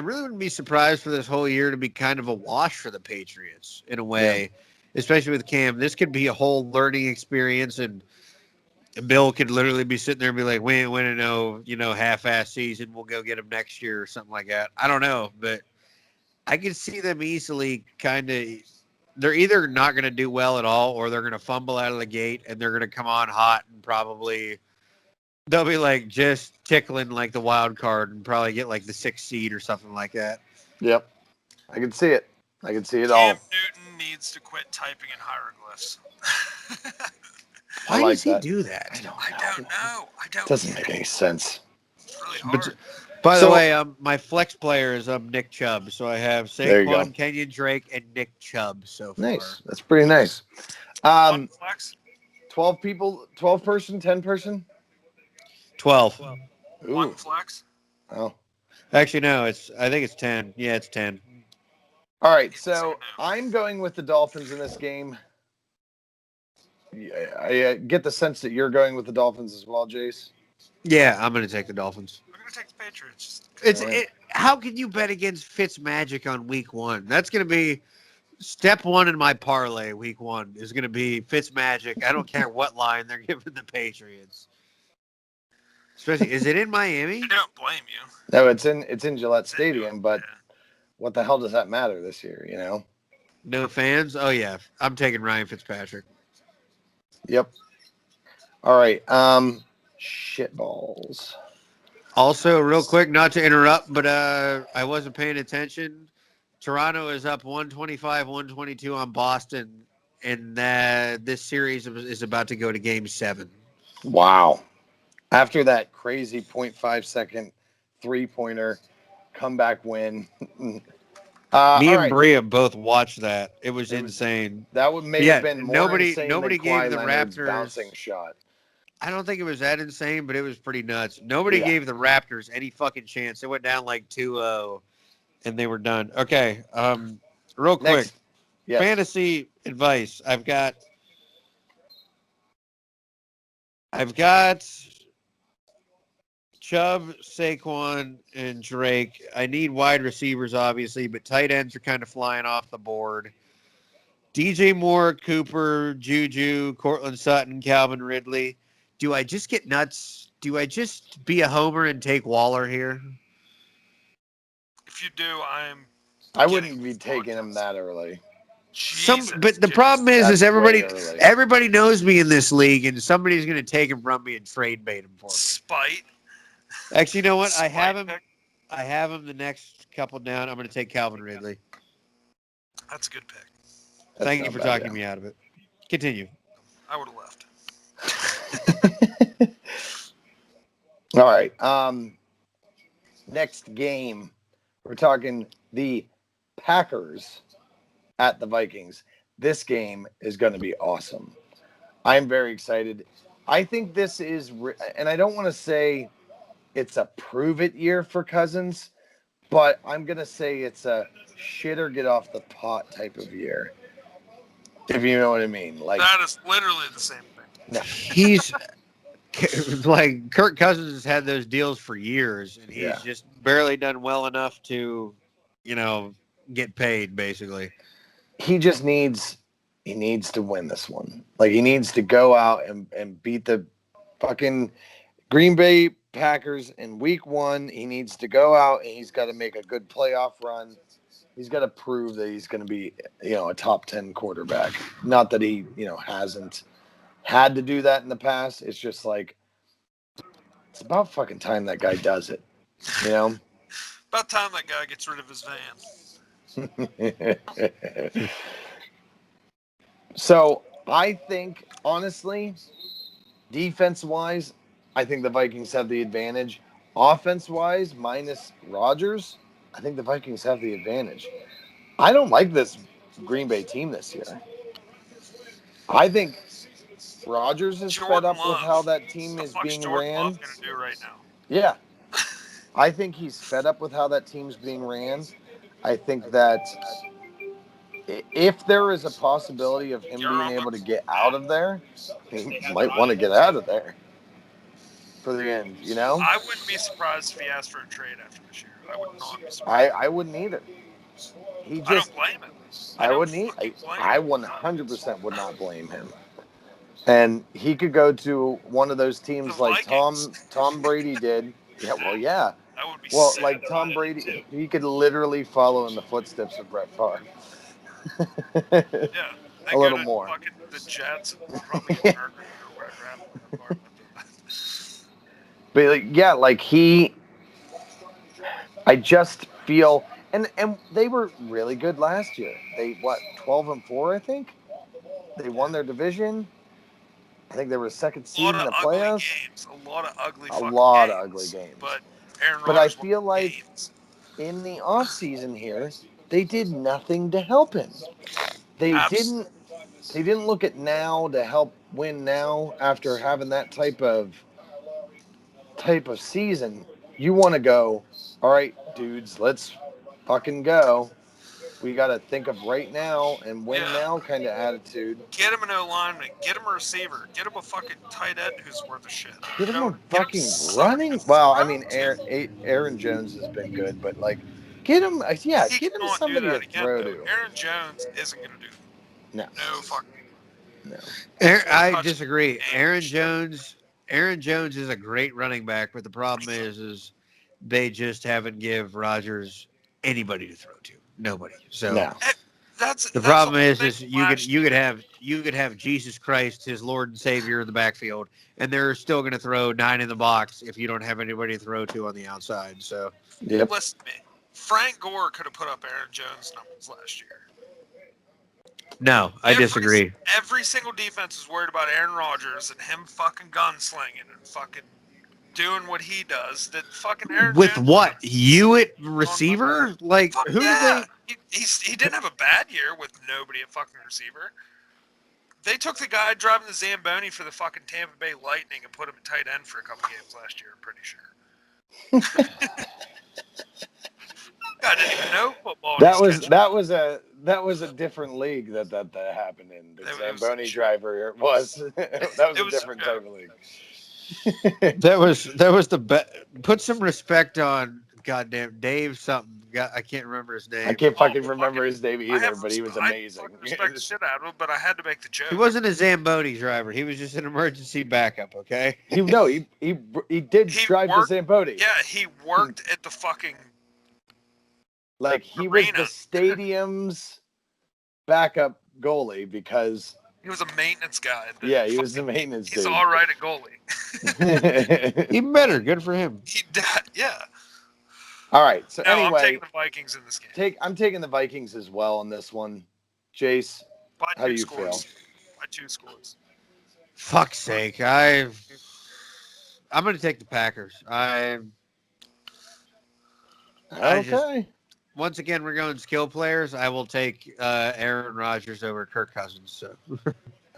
wouldn't be surprised for this whole year to be kind of a wash for the Patriots in a way, especially with Cam. This could be a whole learning experience, and Bill could literally be sitting there and be like, "We ain't winning no half-ass season. We'll go get him next year or something like that." I don't know, but I could see them easily kind of. They're either not going to do well at all, or they're going to fumble out of the gate, and they're going to come on hot and probably they'll be like just tickling like the wild card and probably get like the 6th seed or something like that. Yep, I can see it. I can see it Cam all. Newton needs to quit typing in hieroglyphs. Why does he do that? I don't know. It doesn't make any sense. It's really hard. By the way, my flex player is Nick Chubb, so I have There you go. Saquon, Kenyon Drake, and Nick Chubb so far. Nice. That's pretty nice. One flex? 12 people, 12 person, 10 person? 12. Ooh. One flex? Oh. Actually, no, I think it's 10. Yeah, it's 10. All right, so I'm going with the Dolphins in this game. I get the sense that you're going with the Dolphins as well, Jace. Yeah, I'm going to take the Dolphins. I'm going to take the Patriots. How can you bet against Fitzmagic on week 1? That's going to be step 1 in my parlay. Week 1 is going to be Fitzmagic. I don't care what line they're giving the Patriots. Especially, is it in Miami? I don't blame you. No, it's in Gillette Stadium, but what the hell does that matter this year? You know? No fans? Oh yeah, I'm taking Ryan Fitzpatrick. Yep. All right. Shit balls. Also, real quick, not to interrupt, but I wasn't paying attention. Toronto is up 125, 122 on Boston, and this series is about to go to Game 7. Wow. After that crazy 0.5 second 3-pointer comeback win. Me All and right. Bria both watched that. It was It was insane. that But may have yeah, been more nobody insane than nobody gave Kawhi the Leonard's bouncing Raptors. shot. I don't think it was that insane, but it was pretty nuts. Nobody Yeah. gave the Raptors any fucking chance. They went down like 2-0, and they were done. Okay, real quick, Next. Yes. fantasy advice. I've got Chubb, Saquon, and Drake. I need wide receivers, obviously, but tight ends are kind of flying off the board. DJ Moore, Cooper, Juju, Cortland Sutton, Calvin Ridley. Do I just get nuts? Do I just be a homer and take Waller here? If you do, I'm. I getting wouldn't be taking him that early. Jesus, But the dude. problem is That's way everybody early. everybody knows me in this league, and somebody's going to take him from me and trade bait him for me. Spite. Actually, you know what? I have Spite him. pick. I have him the next couple down. I'm going to take Calvin Ridley. That's a good pick. That's Thank you not for bad, talking yeah. me out of it. Continue. I would have left. All right. Next game, we're talking the Packers at the Vikings. This game is going to be awesome. I'm very excited. I think this is, and I don't want to say it's a prove it year for Cousins, but I'm going to say it's a shit or get off the pot type of year. If you know what I mean. Like, That is literally the same thing. no. He's like Kirk Cousins has had those deals for years, and he's Yeah. just barely done well enough to, get paid basically. He just needs to win this one. Like, he needs to go out and beat the fucking Green Bay Packers in week 1. He needs to go out and he's got to make a good playoff run. He's got to prove that he's going to be, a top 10 quarterback. Not that he, hasn't had to do that in the past. It's just like, it's about fucking time that guy does it, About time that guy gets rid of his van. So I think, honestly, defense-wise, I think the Vikings have the advantage. Offense-wise, minus Rodgers, I think the Vikings have the advantage. I don't like this Green Bay team this year. I think Rodgers is fed Jordan up with Love. how that team The is fuck's being Jordan ran. Love gonna do right now? Yeah. I think he's fed up with how that team's being ran. I think that if there is a possibility of him being able to get out of there, he might want to get out of there for the end, I wouldn't be surprised if he asked for a trade after this year. I would not be surprised. I wouldn't either. I don't blame him. I don't wouldn't. fucking blame I him. 100% would not blame him. And he could go to one of those teams The like Vikings. Tom Brady did. Yeah, well, yeah. That would be Well, sad like if Tom that Brady, too. he could literally follow in the footsteps of Brett Favre. Yeah, they A go little to more. fucking the Jets and probably get murdered or whatever happened to Favre. But I just feel, and they were really good last year. They 12-4, I think. They won their division. I think they were second A seed lot in of the ugly playoffs. games. A lot of ugly A fucking lot games. of ugly games. But Aaron But I Rodgers won feel like games. in the offseason here, they did nothing to help him. They didn't look at now to help win now after having that type of season. You want to go, all right, dudes, let's fucking go. We got to think of right now and win now kind of attitude. Get him an O-lineman. Get him a receiver. Get him a fucking tight end who's worth a shit. Get him a Get him fucking somebody running. to Well, I throw mean, to. Aaron Jones has been good, but like, get him, He get him cannot do somebody to that again, throw though. to. Aaron Jones isn't going to do that. No, No fucking. no. I disagree. Aaron Jones is a great running back, but the problem is they just haven't give Rodgers anybody to throw to. Nobody. So No. That's the the problem whole is thing you last could year. have Jesus Christ, his Lord and Savior, in the backfield, and they're still going to throw 9 in the box if you don't have anybody to throw to on the outside. So Yep. Listen to me. Frank Gore could have put up Aaron Jones numbers last year. no, I disagree. Every single defense is worried about Aaron Rodgers and him fucking gunslinging and fucking doing what he does. That fucking Aaron With Jones what Hewitt receiver? Like Fuck who did yeah! they? He didn't have a bad year with nobody at fucking receiver. They took the guy driving the Zamboni for the fucking Tampa Bay Lightning and put him at tight end for a couple games last year. I'm pretty sure. I didn't even know football. That was a different league that happened in. The It was a Zamboni joke. driver was that was It a was a different joke. type of league. That was the best. Put some respect on goddamn Dave something. I can't remember his I name. can't fucking Oh, remember his name I either, have but he was I amazing. fucking respect the shit out of him, but I had to make the joke. He wasn't a Zamboni driver. He was just an emergency backup. Okay. he did He drive worked- the Zamboni. Yeah, he worked at the fucking. Like he was Arena. the stadium's backup goalie because He was a maintenance guy. he was the maintenance He's dude. all right at goalie. Even better. Good for him. Yeah. All right. So No, I'm anyway, taking the Vikings in this game. I'm taking the Vikings as well on this one. Jace, By how do you scores. feel? By 2 scores. Fuck's sake. I'm going to take the Packers. I Okay. once again, we're going skill players. I will take Aaron Rodgers over Kirk Cousins. So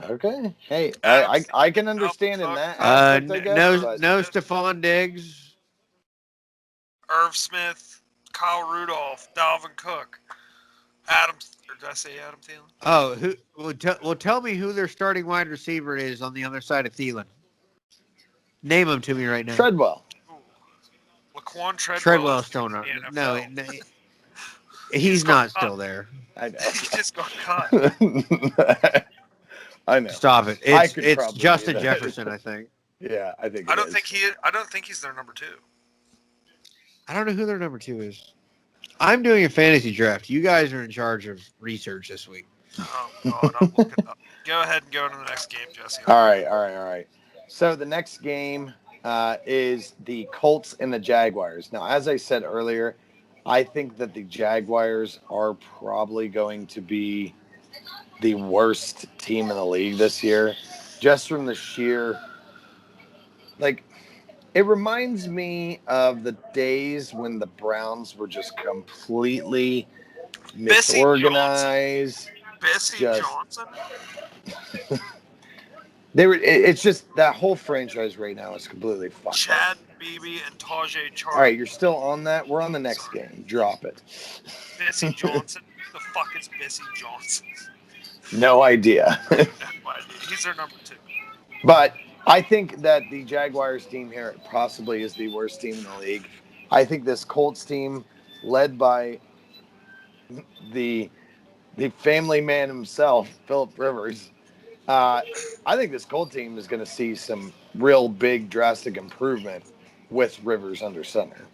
Okay. Hey, Adam's I can understand in fuck. that aspect, I guess. no But Stephon Diggs. Irv Smith, Kyle Rudolph, Dalvin Cook, or did I say Adam Thielen? Oh, who? Well, tell me who their starting wide receiver is on the other side of Thielen. Name them to me right now. Treadwell. Ooh. Laquan Treadwell. Treadwell's is still in not. the No, NFL. he's got not cut. still there. I know. He just got cut. I know. Stop it. I It's could it's probably Justin do that. Jefferson, I think. Yeah, I think. I don't think he's their number 2. I don't know who their number 2 is. I'm doing a fantasy draft. You guys are in charge of research this week. Oh God, I'll look it up. Go ahead and go into the next game, Jesse. All right. So the next game is the Colts and the Jaguars. Now, as I said earlier, I think that the Jaguars are probably going to be the worst team in the league this year, just from the sheer, like, it reminds me of the days when the Browns were just completely misorganized. Bessie Johnson. It's just that whole franchise right now is completely fucked Chad up. Beebe and Tajay Charles. All right, you're still on that. We're on the next game. Drop it. Bessie Johnson. Who the fuck is Bessie Johnson? No idea. He's their number 2. But I think that the Jaguars team here possibly is the worst team in the league. I think this Colts team, led by the family man himself, Philip Rivers, I think this Colts team is going to see some real big, drastic improvement with Rivers under center.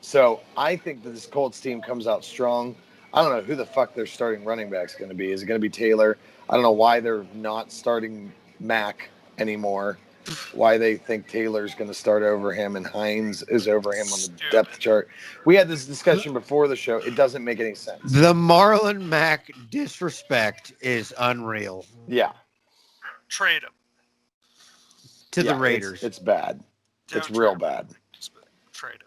So I think that this Colts team comes out strong. I don't know who the fuck their starting running back's going to be. Is it going to be Taylor? I don't know why they're not starting Mack anymore. Why they think Taylor's going to start over him and Hines is over him on the depth chart. We had this discussion before the show. It doesn't make any sense. The Marlon Mack disrespect is unreal. Yeah. Trade him. To the Raiders. It's bad. It's real bad. Trade him.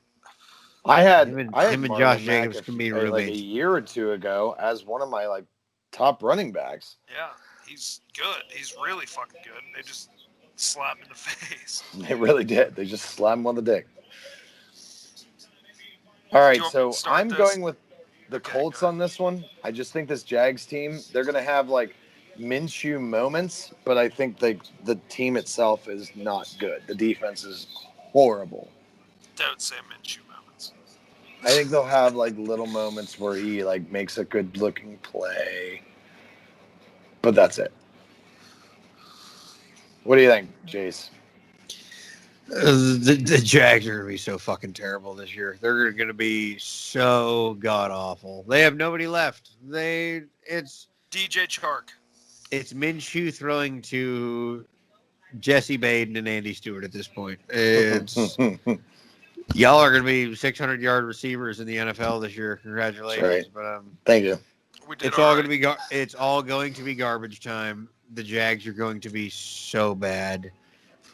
I had him and Marlon Josh Mack Jacobs can be like a roommates. year or two ago as one of my top running backs. Yeah, he's good. He's really fucking good. They just slap him in the face. They really did. They just slapped him on the dick. All right, so I'm going with the Colts on this one. I just think this Jags team, they're going to have Minshew moments, but I think the team itself is not good. The defense is horrible. Don't say Minshew moments. I think they'll have little moments where he makes a good looking play, but that's it. What do you think, Jace? The Jags are going to be so fucking terrible this year. They're going to be so god awful. They have nobody left. DJ Chark. It's Minshew throwing to Jesse Baden and Andy Stewart at this point. It's y'all are going to be 600-yard receivers in the NFL this year. Congratulations! Right. But Thank you. We did it's all going to be it's all going to be garbage time. The Jags are going to be so bad.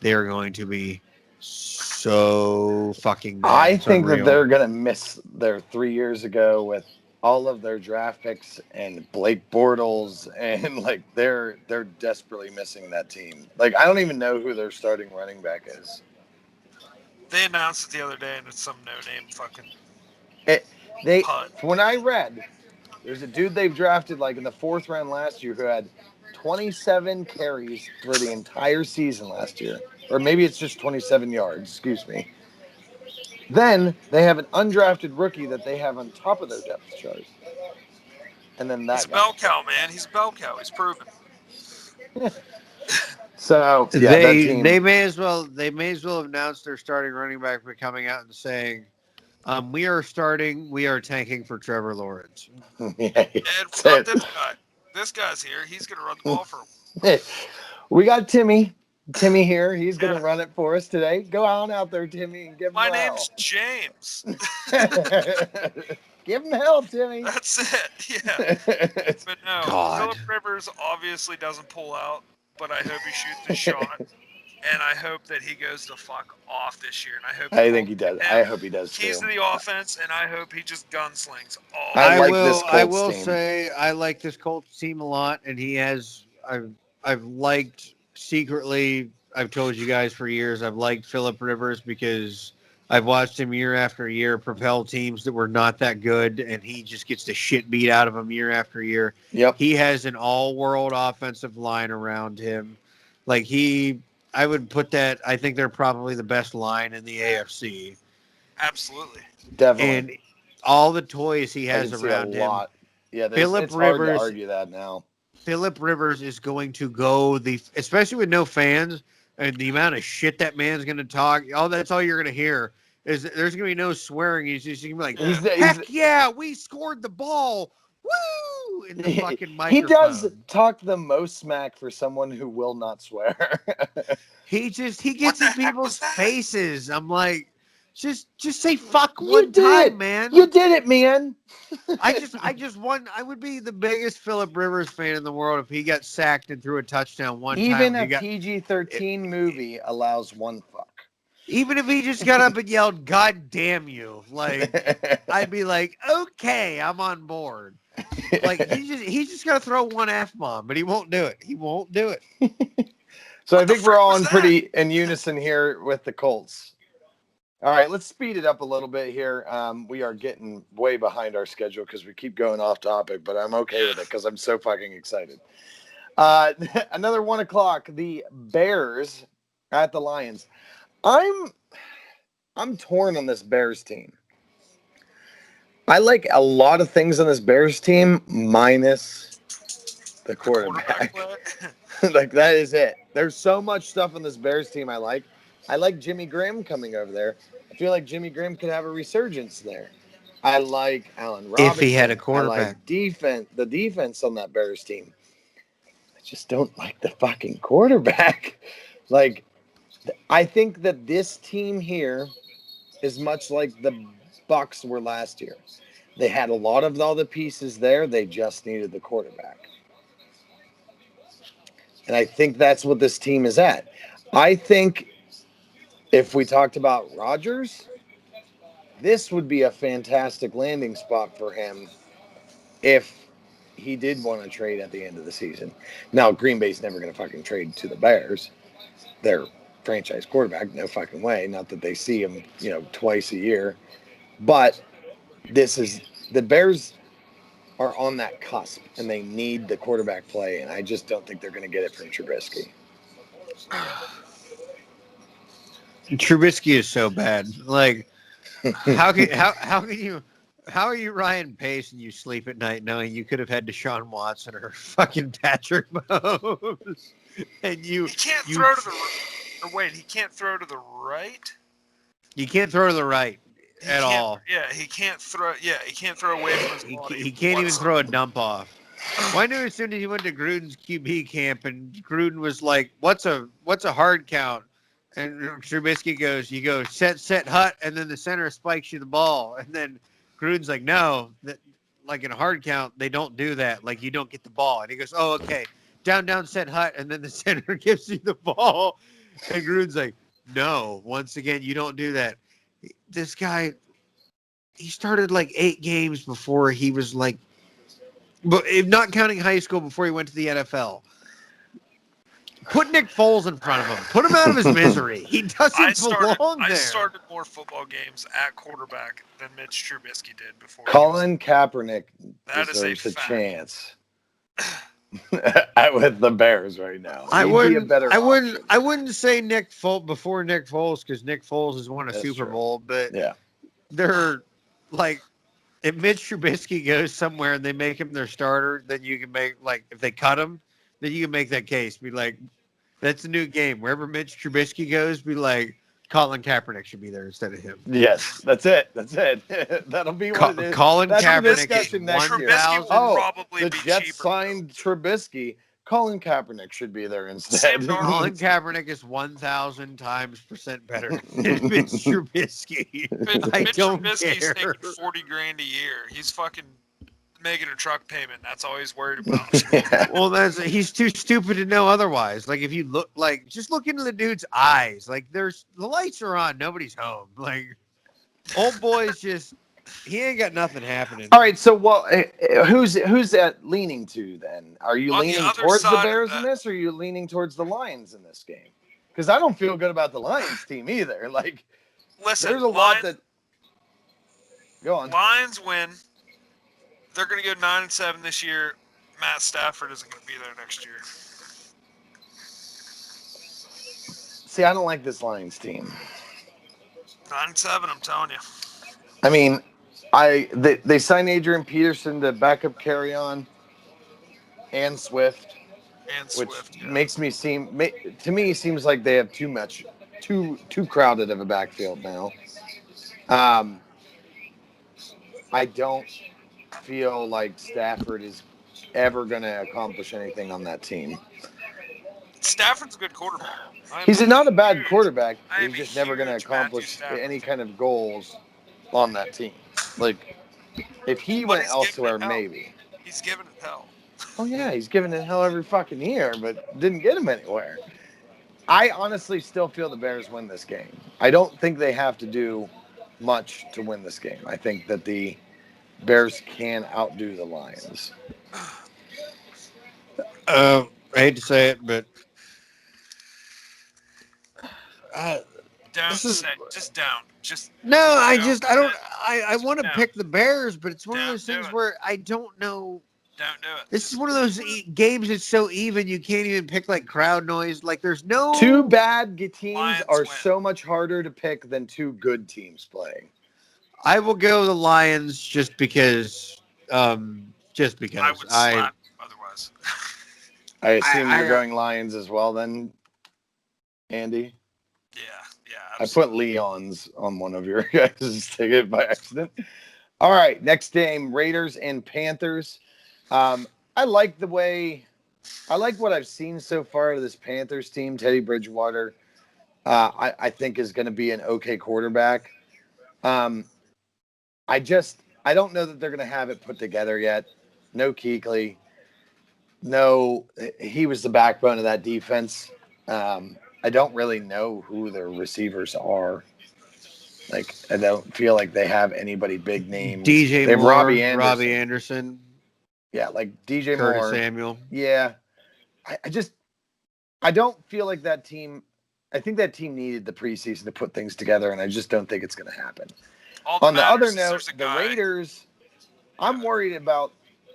They are going to be so fucking bad. I It's think that unreal. they're going to miss their 3 years ago with all of their draft picks and Blake Bortles, and like they're desperately missing that team. Like I don't even know who their starting running back is. They announced it the other day, and it's some no-name fucking putt. When I read, there's a dude they've drafted like in the 4th round last year who had 27 carries for the entire season last year, or maybe it's just 27 yards. Excuse me. Then they have an undrafted rookie that they have on top of their depth chart. And then that He's a bell cow, man. He's a bell cow. He's proven. So yeah, that team. They may as well announce their starting running back for coming out and saying, we are tanking for Trevor Lawrence. Yeah, And what this guy? This guy's here. He's gonna run the ball for him. We got Timmy here. He's gonna run it for us today. Go on out there, Timmy, and give him My hell. name's James. Give him hell, Timmy. That's it. Yeah. But no, God. Phillip Rivers obviously doesn't pull out, but I hope he shoots the shot. And I hope that he goes the fuck off this year. And I think he does. I hope he does Keys too. to the offense, and I hope he just gunslings all. I like this I Colts will team. say I like this Colts team a lot, and I've liked secretly. I've told you guys for years I've liked Phillip Rivers because I've watched him year after year propel teams that were not that good, and he just gets the shit beat out of him year after year. Yep. He has an all-world offensive line around him. Like I would put that. I think they're probably the best line in the AFC. Absolutely. Definitely. And all the toys he has I can around see a lot. him. Yeah, Phillip it's hard Rivers- to argue that now. Phillip Rivers is going to go especially with no fans and the amount of shit that man's going to talk. That's all you're going to hear is there's going to be no swearing. He's just going to be like, heck yeah, we scored the ball. Woo! In the fucking microphone. He does talk the most smack for someone who will not swear. He gets in people's faces. I'm like, just say fuck one time, man. You did it, man. I would be the biggest Phillip Rivers fan in the world if he got sacked and threw a touchdown one time. Even a PG-13 movie allows one fuck. Even if he just got up and yelled, "God damn you!" Like I'd be like, "Okay, I'm on board." Like he's just gonna throw one F-bomb, but he won't do it. He won't do it. So I think we're all pretty in unison here with the Colts. All right, let's speed it up a little bit here. We are getting way behind our schedule because we keep going off topic, but I'm okay with it because I'm so fucking excited. Another 1 o'clock, the Bears at the Lions. I'm torn on this Bears team. I like a lot of things on this Bears team, minus the quarterback. Like, that is it. There's so much stuff on this Bears team I like. I like Jimmy Graham coming over there. I feel like Jimmy Graham could have a resurgence there. I like Allen Robinson. If he had a quarterback. I like the defense on that Bears team. I just don't like the fucking quarterback. Like, I think that this team here is much like the Bucs were last year. They had a lot of all the pieces there. They just needed the quarterback. And I think that's what this team is at. I think if we talked about Rodgers, this would be a fantastic landing spot for him if he did want to trade at the end of the season. Now, Green Bay's never going to fucking trade to the Bears. They're franchise quarterback, no fucking way. Not that they see him, twice a year. But the Bears are on that cusp, and they need the quarterback play, and I just don't think they're going to get it from Trubisky. Trubisky is so bad. Like, how are you Ryan Pace and you sleep at night knowing you could have had Deshaun Watson or fucking Patrick Mahomes, and you can't throw to the Or wait, he can't throw to the right. You can't throw to the right He at can't. all. Yeah, he can't throw. Yeah, he can't throw away from his body. He can't even throw a dump off. Well, I knew as soon as he went to Gruden's QB camp, and Gruden was like, "What's a hard count?" And Trubisky goes, "You go set hut, and then the center spikes you the ball." And then Gruden's like, "No, that like in a hard count, they don't do that. Like you don't get the ball." And he goes, "Oh, okay, down set hut, and then the center gives you the ball." And Gruden's like, "No, once again, you don't do that." This guy, he started like 8 games before he was like, but if not counting high school, before he went to the NFL. Put Nick Foles in front of him. Put him out of his misery. He doesn't belong I there. started more football games at quarterback than Mitch Trubisky did before. Colin Kaepernick That is a deserves a fact. chance with the Bears right now. I He'd wouldn't. be a better I wouldn't. option. I wouldn't say Nick Foles before Nick Foles because Nick Foles has won a That's Super true. Bowl. But Yeah. they're like, if Mitch Trubisky goes somewhere and they make him their starter, then you can make like if they cut him, then you can make that case. Be like, that's a new game. Wherever Mitch Trubisky goes, be like, Colin Kaepernick should be there instead of him. Yes, that's it. That's it. That'll be what it is. Colin That's the Kaepernick is discussion next year. Trubisky will 1,000. probably The be Jets cheaper. signed Trubisky. Colin Kaepernick should be there instead. Sam Darnold. Colin Kaepernick is 1,000 times percent better than Mitch Trubisky. I Mitch don't Trubisky's care. making $40,000 a year. He's fucking making a truck payment. That's all he's worried about. Well, he's too stupid to know otherwise. Like if you look, like just look into the dude's eyes. Like the lights are on, nobody's home. Like old boy's just he ain't got nothing happening. All right, so who's that leaning to then? Are you On the leaning other towards the side of Bears in that- this, or are you leaning towards the Lions in this game? Because I don't feel good about the Lions team either. Like Listen, there's a lot that. Go on. Lions win. They're going to go 9-7 this year. Matt Stafford isn't going to be there next year. See, I don't like this Lions team. 9-7, I'm telling you. I mean, they signed Adrian Peterson to back up Carry On and Swift, And which Swift. Yeah. makes me to me seems like they have too crowded of a backfield now. I don't feel like Stafford is ever going to accomplish anything on that team. Stafford's a good quarterback. He's not a bad quarterback. I am He's a just never going to huge accomplish Matthew Stafford any fan. kind of goals on that team. Like, if he But went he's giving elsewhere, it hell. maybe. He's giving it hell. Oh, yeah, he's giving it hell every fucking year, but didn't get him anywhere. I honestly still feel the Bears win this game. I don't think they have to do much to win this game. I think that the Bears can outdo the Lions. I hate to say it, but Down, This is- just down. Just no, I Don't just I don't do it. I want to No. pick the Bears, but it's one of Don't those do things it. where I don't know. don't do it. This is one of those games that's so even you can't even pick like crowd noise. Like there's no Two bad teams Lions are win. so much harder to pick than two good teams playing. I will go the Lions just because. I would slap otherwise. I assume I- you're going Lions as well then, Andy? Yeah. I Absolutely. put Leon's on one of your guys' ticket by accident. All right, next game, Raiders and Panthers. I like what I've seen so far of this Panthers team. Teddy Bridgewater, I think is going to be an okay quarterback. I don't know that they're going to have it put together yet. No Kuechly. No, he was the backbone of that defense. I don't really know who their receivers are. Like, I don't feel like they have anybody big names. DJ they have Moore, Robbie Anderson. Yeah, like DJ Curtis Moore. Samuel. Yeah. I don't feel like that team. I think that team needed the preseason to put things together, and I just don't think it's going to happen. All that On the other matters is note, there's a the guy- Raiders, I'm worried about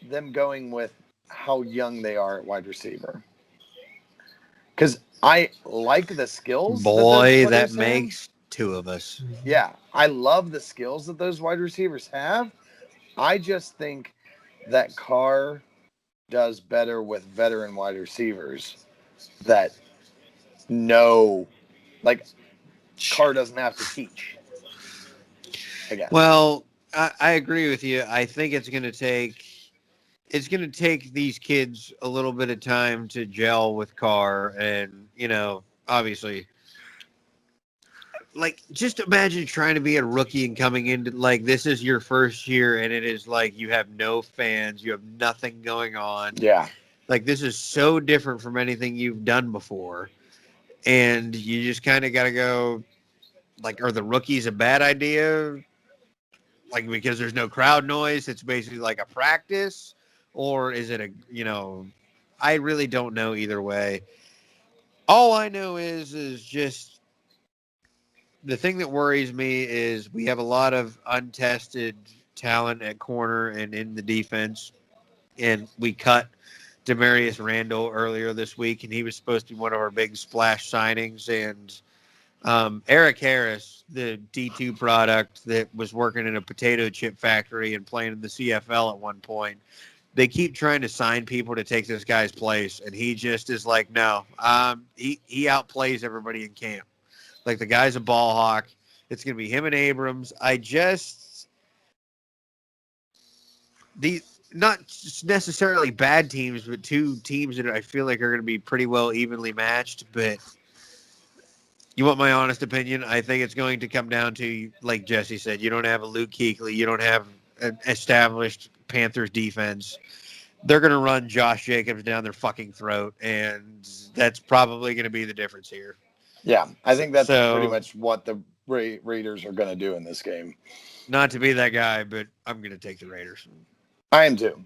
them going with how young they are at wide receiver. Because I like the skills. Boy, that that have. makes two of us. Yeah, I love the skills that those wide receivers have. I just think that Carr does better with veteran wide receivers that know Like, Carr doesn't have to teach again. Well, I agree with you. I think it's going to take these kids a little bit of time to gel with Carr, and obviously, like, just imagine trying to be a rookie and coming into, like, this is your first year, and it is like you have no fans, you have nothing going on. Yeah. Like, this is so different from anything you've done before, and you just kind of got to go. Like, are the rookies a bad idea? Like, because there's no crowd noise, it's basically like a practice, or is it I really don't know either way. All I know is just the thing that worries me is we have a lot of untested talent at corner and in the defense, and we cut Demarius Randall earlier this week, and he was supposed to be one of our big splash signings. And Eric Harris, the D2 product that was working in a potato chip factory and playing in the CFL at one point, they keep trying to sign people to take this guy's place, and he just is like, no. He outplays everybody in camp. Like, the guy's a ball hawk. It's going to be him and Abrams. These not necessarily bad teams, but two teams that I feel like are going to be pretty well evenly matched. But you want my honest opinion? I think it's going to come down to, like Jesse said, you don't have a Luke Kuechly, you don't have an established Panthers defense. They're going to run Josh Jacobs down their fucking throat, and that's probably going to be the difference here. Yeah, I think that's pretty So, much what the Raiders are going to do in this game. not to be that guy, but I'm going to take the Raiders. I am too.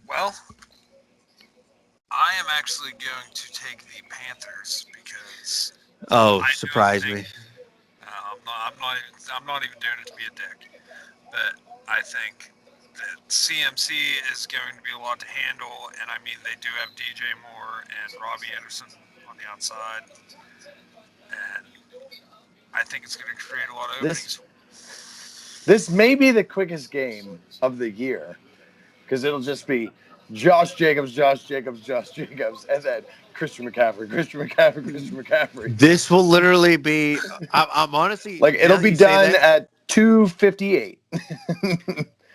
Well, I am actually going to take the Panthers because Oh, I surprise don't me. think I'm not even doing it to be a dick, but I think that CMC is going to be a lot to handle, and I mean they do have DJ Moore and Robbie Anderson on the outside, and I think it's going to create a lot of openings. This may be the quickest game of the year because it'll just be Josh Jacobs, Josh Jacobs, Josh Jacobs, and then Christian McCaffrey, Christian McCaffrey, Christian McCaffrey. This will literally be. I'm honestly Like, it'll be done at 2:58.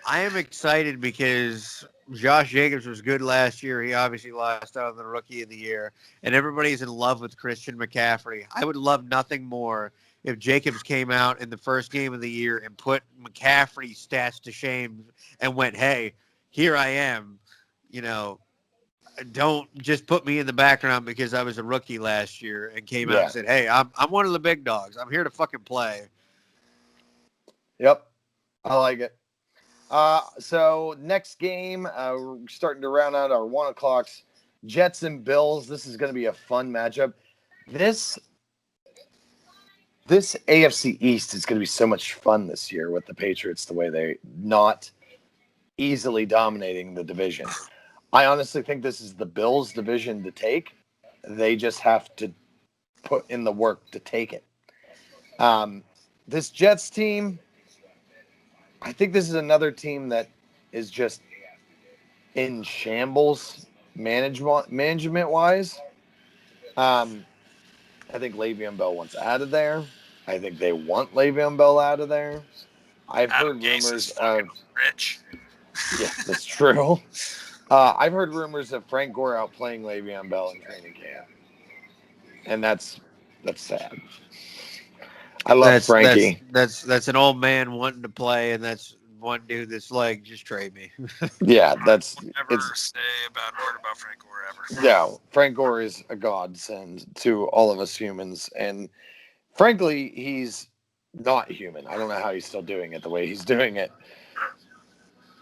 I am excited because Josh Jacobs was good last year. He obviously lost out on the Rookie of the Year, and everybody's in love with Christian McCaffrey. I would love nothing more if Jacobs came out in the first game of the year and put McCaffrey's stats to shame and went, "Hey, here I am. You know, don't just put me in the background because I was a rookie last year," and came out and said, "Hey, I'm one of the big dogs. I'm here to fucking play." Yep, I like it. So next game, we're starting to round out our 1 o'clocks. Jets and Bills. This is going to be a fun matchup. This AFC East is going to be so much fun this year with the Patriots, the way they're not easily dominating the division. I honestly think this is the Bills' division to take. They just have to put in the work to take it. This Jets team, I think this is another team that is just in shambles management-wise. I think Le'Veon Bell wants out of there. I think they want Le'Veon Bell out of there. I've heard rumors of rich. Yeah, that's true. I've heard rumors of Frank Gore outplaying Le'Veon Bell in training camp, and that's sad. I love Frankie. That's an old man wanting to play, and that's one dude that's like, just trade me. Yeah, Never say a bad word about Frank Gore ever. Yeah, Frank Gore is a godsend to all of us humans, and frankly, he's not human. I don't know how he's still doing it the way he's doing it.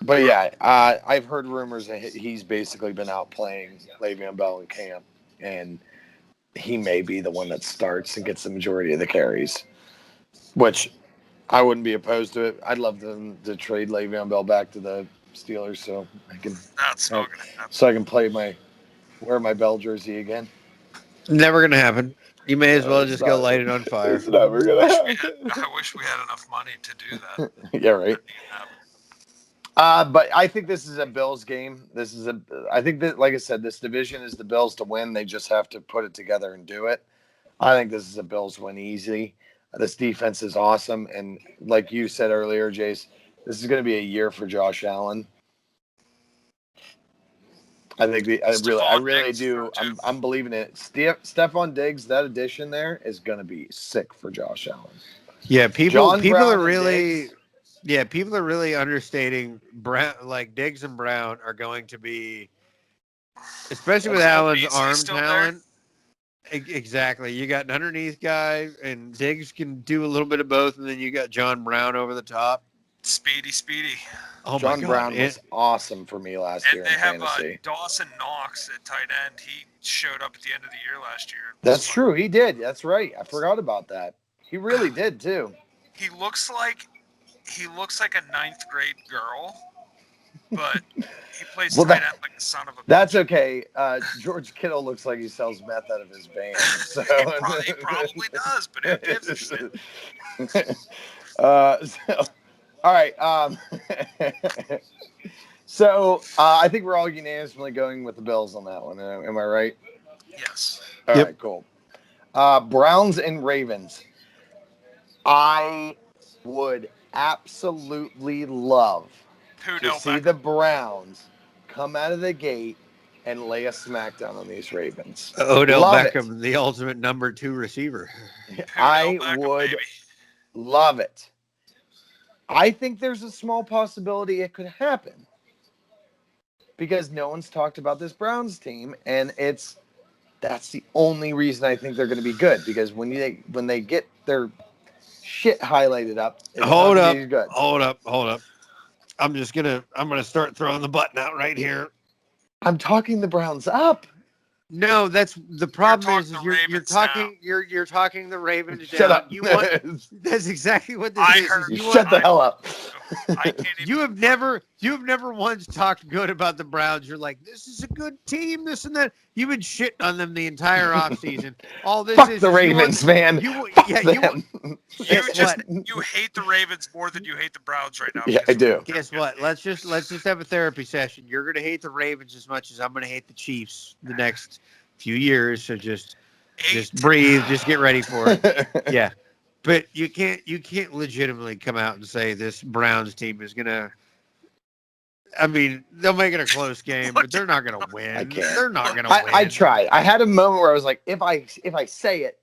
But yeah, I've heard rumors that he's basically been out playing Le'Veon Bell in camp, and he may be the one that starts and gets the majority of the carries, which I wouldn't be opposed to it. I'd love them to trade Le'Veon Bell back to the Steelers so I can wear my Bell jersey again. Never gonna happen. You may as well just go light it on fire. It's never gonna happen. I wish we had enough money to do that. Yeah, right. But I think this is a Bills game. I think that, like I said, this division is the Bills to win. They just have to put it together and do it. I think this is a Bills win easy. This defense is awesome, and like you said earlier, Jace, this is going to be a year for Josh Allen. I Stephon really Diggs is do. there too. I'm believing it. Stephon Diggs, that addition there is going to be sick for Josh Allen. Yeah, people John people are Brown and really Diggs. yeah, people are really understating Brown. Like Diggs and Brown are going to be, especially with Is Cole Allen's Beasley arm still there? talent. Exactly. You got an underneath guy, and Diggs can do a little bit of both, and then you got John Brown over the top. Speedy. Oh my John God! Brown was awesome for me last And year they in have fantasy. Dawson Knox at tight end. He showed up at the end of the year last year. That's true. He did. That's right. I forgot about that. He really did too. He looks like a ninth grade girl, but he plays Well, tight end like the son of a that's bitch. Okay. George Kittle looks like he sells meth out of his van. So He probably does, but who gives a shit? so, all right. I think we're all unanimously going with the Bills on that one. Am I right? Yes. All Yep. right, cool. Browns and Ravens. I would absolutely love to Odell see Beckham. the Browns come out of the gate and lay a smackdown on these Ravens. Odell Love it. Beckham, the ultimate number 2 receiver. I Beckham, would baby. love it. I think there's a small possibility it could happen because no one's talked about this Browns team, and that's the only reason I think they're going to be good, because when they get their shit highlighted up, it's not Hold going up, to be good. hold up. I'm gonna start throwing the button out right here. I'm talking the Browns up. No, that's the problem. talking Is the you're Ravens talking you're talking the Ravens Shut down. up. You want that's exactly what this I is. heard- You Shut want the hell up. I can't even. you have never once talked good about the Browns. You're like, this is a good team, this and that. You've been shitting on them the entire offseason. All this Fuck is the is Ravens, man. You Fuck yeah, them. You hate the Ravens more than you hate the Browns right now. Yeah, I do. guess what? Let's just have a therapy session. You're gonna hate the Ravens as much as I'm gonna hate the Chiefs the next few years. So just breathe. Just get ready for it. Yeah, but you can't legitimately come out and say this Browns team is gonna. I mean, they'll make it a close game, but they're not gonna win. I can't. They're not gonna win. I tried. I had a moment where I was like, if I say it,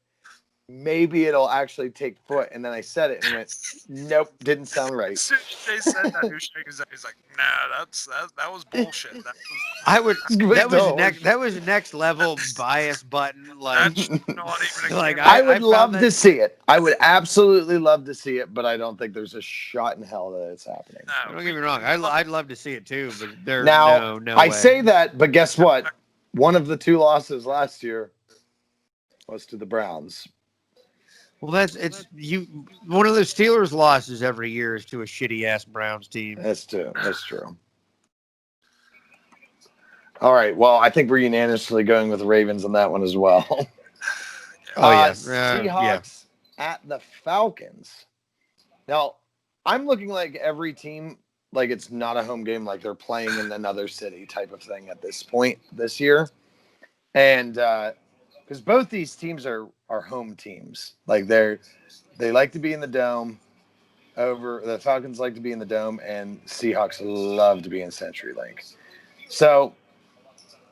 maybe it'll actually take foot. And then I said it and went, nope, didn't sound right. As soon as they said that, he's like, nah, that was bullshit. I would. That was next level That's- bias button. Like, That's not even a Like, camera. I would found love that- to see it. I would absolutely love to see it, but I don't think there's a shot in hell that it's happening. No, Don't get me wrong. I'd love to see it too, but there's Now, no I way. say that, but guess what? One of the two losses last year was to the Browns. Well, it's you. One of the Steelers' losses every year is to a shitty ass Browns team. That's true. That's true. All right. Well, I think we're unanimously going with the Ravens on that one as well. Oh yeah, Seahawks at the Falcons. Now, I'm looking like every team, like it's not a home game, like they're playing in another city type of thing at this point this year. And because both these teams are home teams, like they like to be in the dome. The Falcons like to be in the dome, and Seahawks love to be in CenturyLink. So,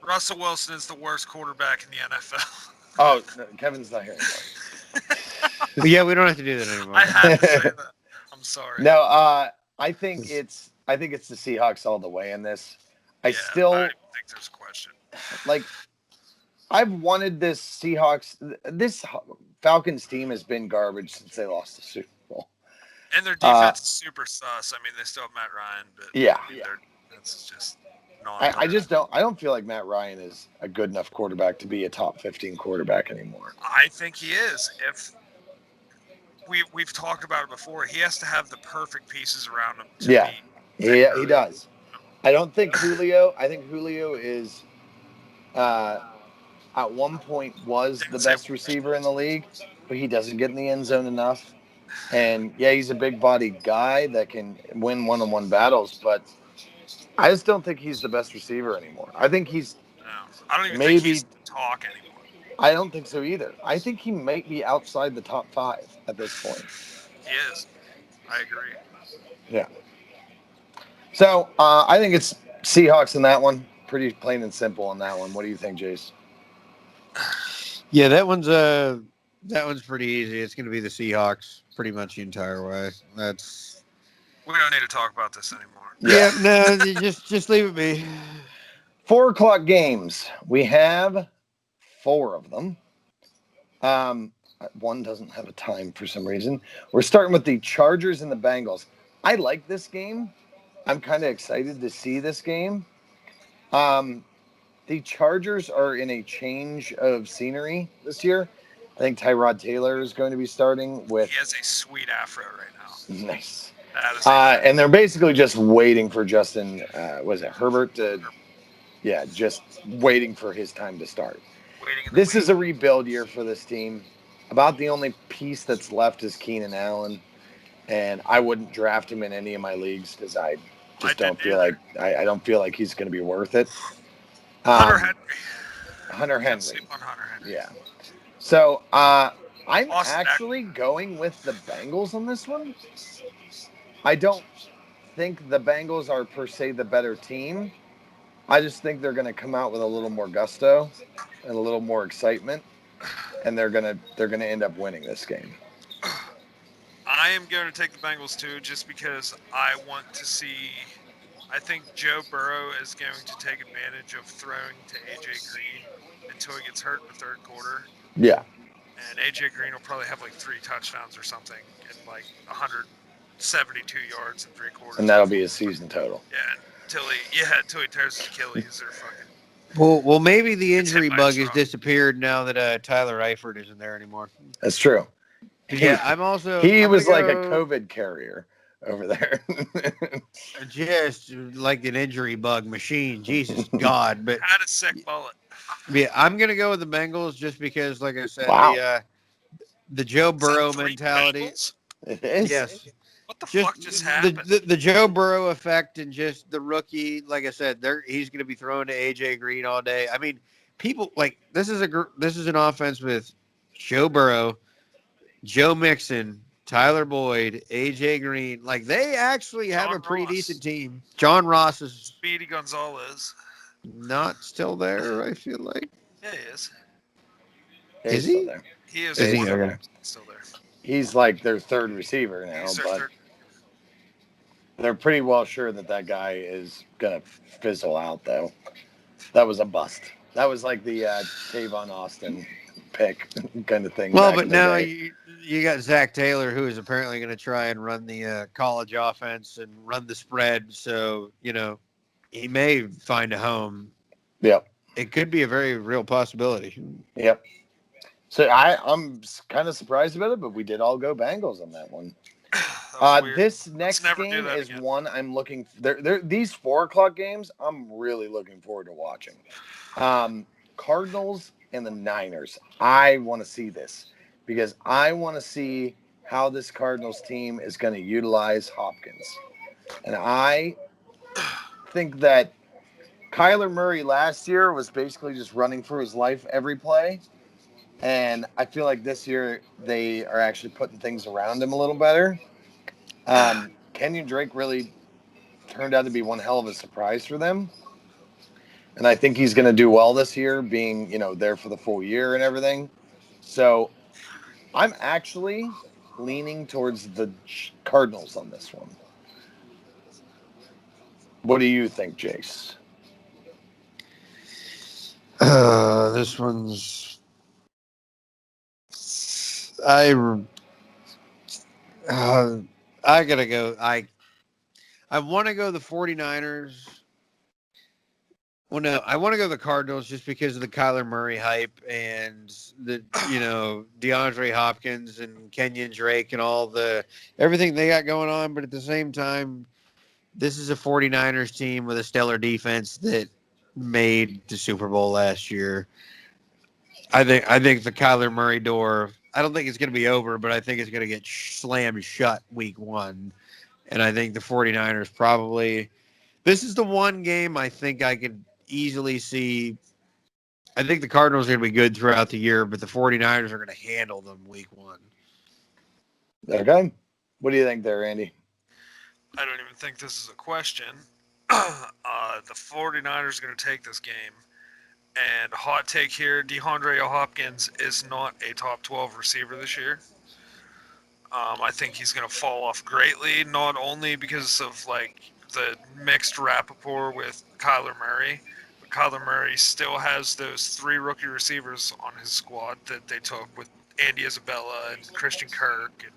Russell Wilson is the worst quarterback in the NFL. oh, no, Kevin's not here anymore. But yeah, we don't have to do that anymore. I had to say that. I'm sorry. No, I think it's the Seahawks all the way in this. I don't still even think there's a question. like. I've wanted this Falcons team has been garbage since they lost the Super Bowl. And their defense is super sus. I mean, they still have Matt Ryan, but Yeah. their defense is just not. I just don't feel like Matt Ryan is a good enough quarterback to be a top 15 quarterback anymore. I think he is. If we've talked about it before, he has to have the perfect pieces around him. Yeah, he does. I don't think Julio. I think Julio is at one point was the best receiver in the league, but he doesn't get in the end zone enough. And yeah, he's a big bodied guy that can win one-on-one battles, but I just don't think he's the best receiver anymore. I think he's No, I don't even think he's maybe. the talk anymore. I don't think so either. I think he might be outside the top 5 at this point. He is. I agree. Yeah. So I think it's Seahawks in that one. Pretty plain and simple on that one. What do you think, Jace? Yeah, that one's pretty easy. It's going to be the Seahawks pretty much the entire way. That's We don't need to talk about this anymore. yeah. No, you just leave it be. 4 o'clock games. We have 4 of them. One doesn't have a time for some reason. We're starting with the Chargers and the Bengals. I like this game. I'm kind of excited to see this game. The Chargers are in a change of scenery this year. I think Tyrod Taylor is going to be starting with. He has a sweet afro right now. Nice. That is And they're basically just waiting for Justin, was it Herbert? Yeah, just waiting for his time to start. This is a rebuild year for this team. About the only piece that's left is Keenan Allen. And I wouldn't draft him in any of my leagues because I don't feel like I don't feel like he's going to be worth it. Hunter Henry. Hunter Henry. On Hunter Henry. Yeah. So I'm Austin actually going with the Bengals on this one. I don't think the Bengals are per se the better team. I just think they're going to come out with a little more gusto and a little more excitement, and they're going to end up winning this game. I am going to take the Bengals too, just because I want to see. I think Joe Burrow is going to take advantage of throwing to AJ Green until he gets hurt in the third quarter. Yeah. And AJ Green will probably have like 3 touchdowns or something and like 172 yards in 3 quarters. And that'll be his season total. Yeah, until he tears his Achilles or fucking. Well, maybe the injury bug has disappeared now that Tyler Eifert isn't there anymore. That's true. Yeah, I'm also. He was like a COVID carrier over there. Just like an injury bug machine. Jesus God. But had a sick bullet. Yeah, I'm going to go with the Bengals just because, like I said, wow. the Joe Burrow mentality. It is? Yes. What the fuck just happened? The Joe Burrow effect and just the rookie, like I said, he's going to be throwing to AJ Green all day. I mean, people like this is an offense with Joe Burrow, Joe Mixon, Tyler Boyd, AJ Green. Like they actually have a pretty decent team. John Ross is Speedy Gonzalez. Not still there, I feel like. Yeah, he is. Is he? Still there. He is. Is he? Okay. Still there. He's like their third receiver now, but they're pretty well sure that guy is going to fizzle out, though. That was a bust. That was like the Tavon Austin pick kind of thing. Well, but now you got Zach Taylor, who is apparently going to try and run the college offense and run the spread. So, he may find a home. Yep. It could be a very real possibility. Yep. So I'm kind of surprised about it, but we did all go Bengals on that one. This next game is again. One I'm looking. These 4 o'clock games, I'm really looking forward to watching. Cardinals and the Niners. I want to see this because I want to see how this Cardinals team is going to utilize Hopkins, and I think that Kyler Murray last year was basically just running for his life every play. And I feel like this year they are actually putting things around him a little better. Kenyon Drake really turned out to be one hell of a surprise for them. And I think he's going to do well this year, being, there for the full year and everything. So I'm actually leaning towards the Cardinals on this one. What do you think, Jace? This one's... I gotta go. I want to go the 49ers. Well, no, I want to go the Cardinals just because of the Kyler Murray hype and the DeAndre Hopkins and Kenyon Drake and everything they got going on. But at the same time, this is a 49ers team with a stellar defense that made the Super Bowl last year. I think the Kyler Murray door. I don't think it's going to be over, but I think it's going to get slammed shut week 1. And I think the 49ers This is the one game I think I could easily see. I think the Cardinals are going to be good throughout the year, but the 49ers are going to handle them week 1. Okay. What do you think there, Andy? I don't even think this is a question. The 49ers are going to take this game. And hot take here, DeAndre Hopkins is not a top 12 receiver this year. I think he's going to fall off greatly, not only because of like the mixed rapport with Kyler Murray, but Kyler Murray still has those 3 rookie receivers on his squad that they took with Andy Isabella and Christian Kirk, and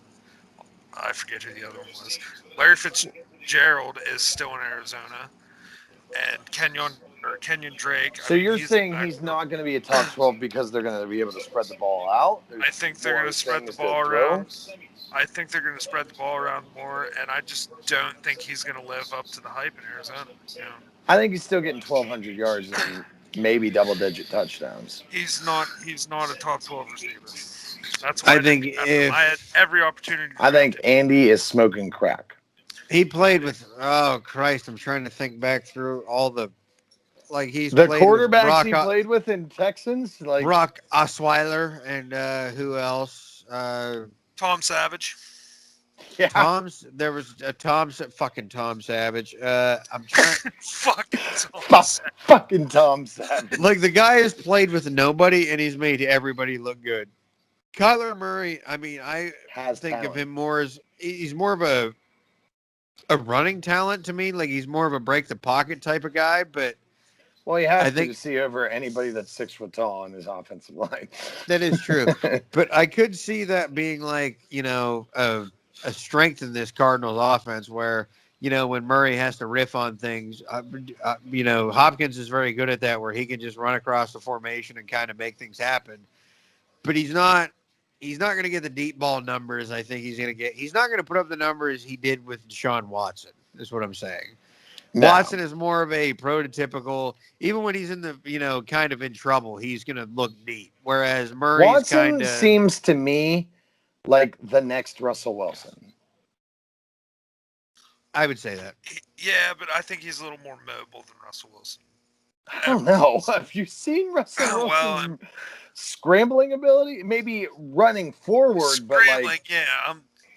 I forget who the other one was. Larry Fitzgerald is still in Arizona, and Kenyon Drake. So you're saying he's not going to be a top 12 because they're going to be able to spread the ball out? There's I think they're going to spread the things ball throw? around. I think they're going to spread the ball around more, and I just don't think he's going to live up to the hype in Arizona. You know, I think he's still getting 1,200 yards and maybe double-digit touchdowns. he's not a top 12 receiver. That's why I think if I had every opportunity. I think Andy is smoking crack. he played with, oh Christ, I'm trying to think back through all the, like he's The played with quarterbacks he played with in Texans, like Brock Osweiler and who else? Tom Savage. yeah, There was a fucking Tom Savage. I'm trying. Fucking Tom Savage. fucking Tom Savage. Like the guy has played with nobody and he's made everybody look good. Kyler Murray, I mean, I think of him more as he's more of a running talent to me. Like he's more of a break the pocket type of guy, but Well, he has to see over anybody that's 6 foot tall on his offensive line. That is true. But I could see that being like, you know, a strength in this Cardinals offense where, you know, when Murray has to riff on things, you know, Hopkins is very good at that where he can just run across the formation and kind of make things happen. But he's not going to get the deep ball numbers I think he's not going to put up the numbers he did with Deshaun Watson, is what I'm saying. No. Watson is more of a prototypical, even when he's in the, you know, kind of in trouble, he's going to look neat. Whereas Murray's kind of seems to me like the next Russell Wilson. I would say that. Yeah, but I think he's a little more mobile than Russell Wilson. I don't know. Have you seen Russell Wilson's scrambling ability? Maybe running forward, but like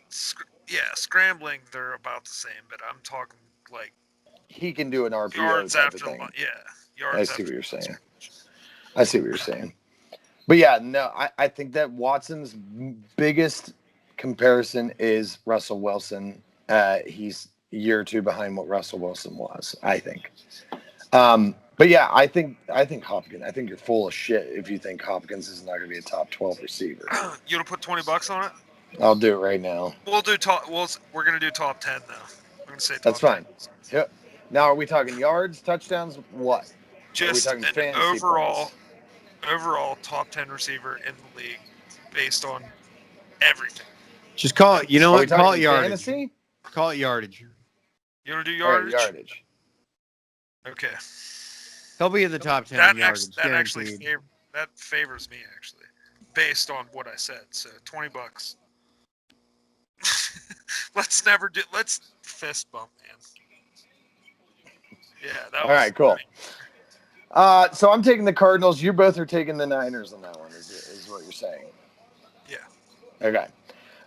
scrambling they're about the same. But I'm talking like he can do an RPO yards type after of thing. Yards I see what you're saying. I see what you're saying. But yeah, no, I think that Watson's biggest comparison is Russell Wilson. He's a year or two behind what Russell Wilson was, I think. But yeah, I think Hopkins. I think you're full of shit if you think Hopkins is not going to be a top 12 receiver. You gonna put $20 on it? I'll do it right now. We'll do top. We're gonna do top 10 though. I'm gonna say top that's fine. 10. Yep. Now, are we talking yards, touchdowns, what? Just are we talking an fantasy overall top 10 receiver in the league based on everything. Just call it. You know what? Call it yardage. Fantasy? Call it yardage. You want to do yardage? Right, yardage. Okay. He'll be in the top 10 that yardage. That favors me actually, based on what I said. So $20. Let's fist bump, man. Yeah, that was all right, cool. So I'm taking the Cardinals. You both are taking the Niners on that one, is what you're saying. Yeah. Okay.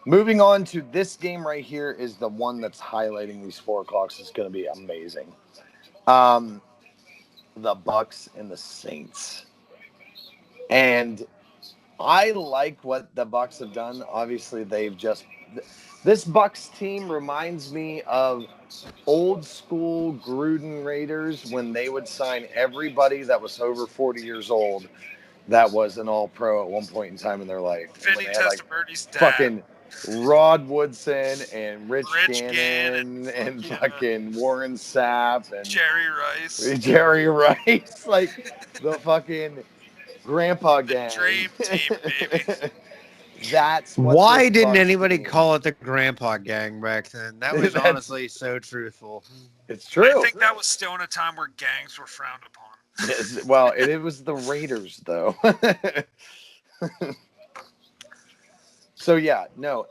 Moving on to this game right here is the one that's highlighting these 4 o'clocks. It's going to be amazing. The Bucks and the Saints. And I like what the Bucks have done. Obviously, this Bucks team reminds me of old school Gruden Raiders when they would sign everybody that was over 40 years old that was an all-pro at one point in time in their life. Vinny Testaverde's dad. Fucking Rod Woodson and Rich Gannon and fucking Warren Sapp and Jerry Rice. Like the fucking grandpa gang. Dream team, baby. That's what why didn't anybody call it the grandpa gang back then? That was honestly so truthful. It's true. I think that was still in a time where gangs were frowned upon. Yes, well, it was the Raiders though. So yeah, no,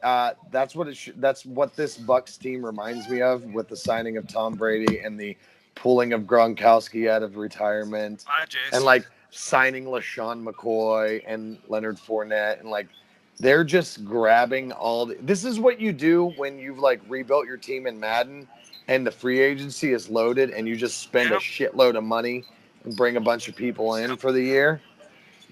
that's what that's what this Bucks team reminds me of with the signing of Tom Brady and the pulling of Gronkowski out of retirement, Bye, and Jace. like signing LaShawn McCoy and Leonard Fournette, and like they're just grabbing all. This is what you do when you've like rebuilt your team in Madden, and the free agency is loaded, and you just spend a Yep. shitload of money and bring a bunch of people in Yep. for the year.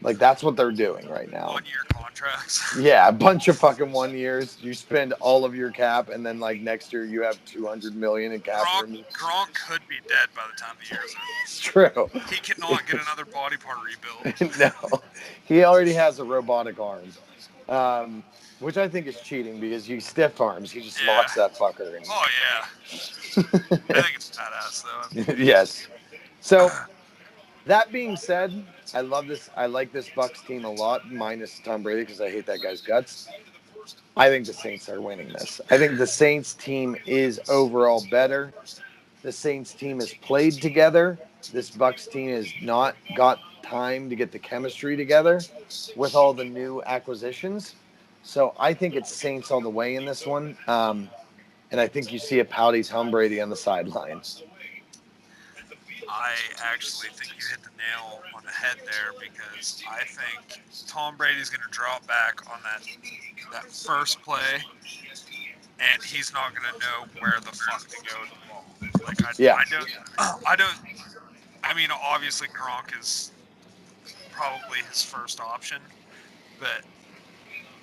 Like that's what they're doing right now. 1-year contracts. Yeah, a bunch of fucking 1 years. You spend all of your cap, and then like next year you have 200 million in cap room. Gronk could be dead by the time the year's over. It's true. He cannot get another body part rebuilt. No, he already has a robotic arm, which I think is cheating because you stiff arms. He just Yeah. locks that fucker in. Oh yeah. I think it's badass though. Yes. So that being said, I love this. I like this Bucks team a lot, minus Tom Brady because I hate that guy's guts. I think the Saints are winning this. I think the Saints team is overall better. The Saints team has played together. This Bucks team has not got time to get the chemistry together with all the new acquisitions. So I think it's Saints all the way in this one. And I think you see a pouty Tom Brady on the sidelines. I actually think you hit the nail on the head there because I think Tom Brady's going to drop back on that first play, and he's not going to know where the fuck to go with the ball. Like Yeah. I don't. I mean, obviously Gronk is probably his first option, but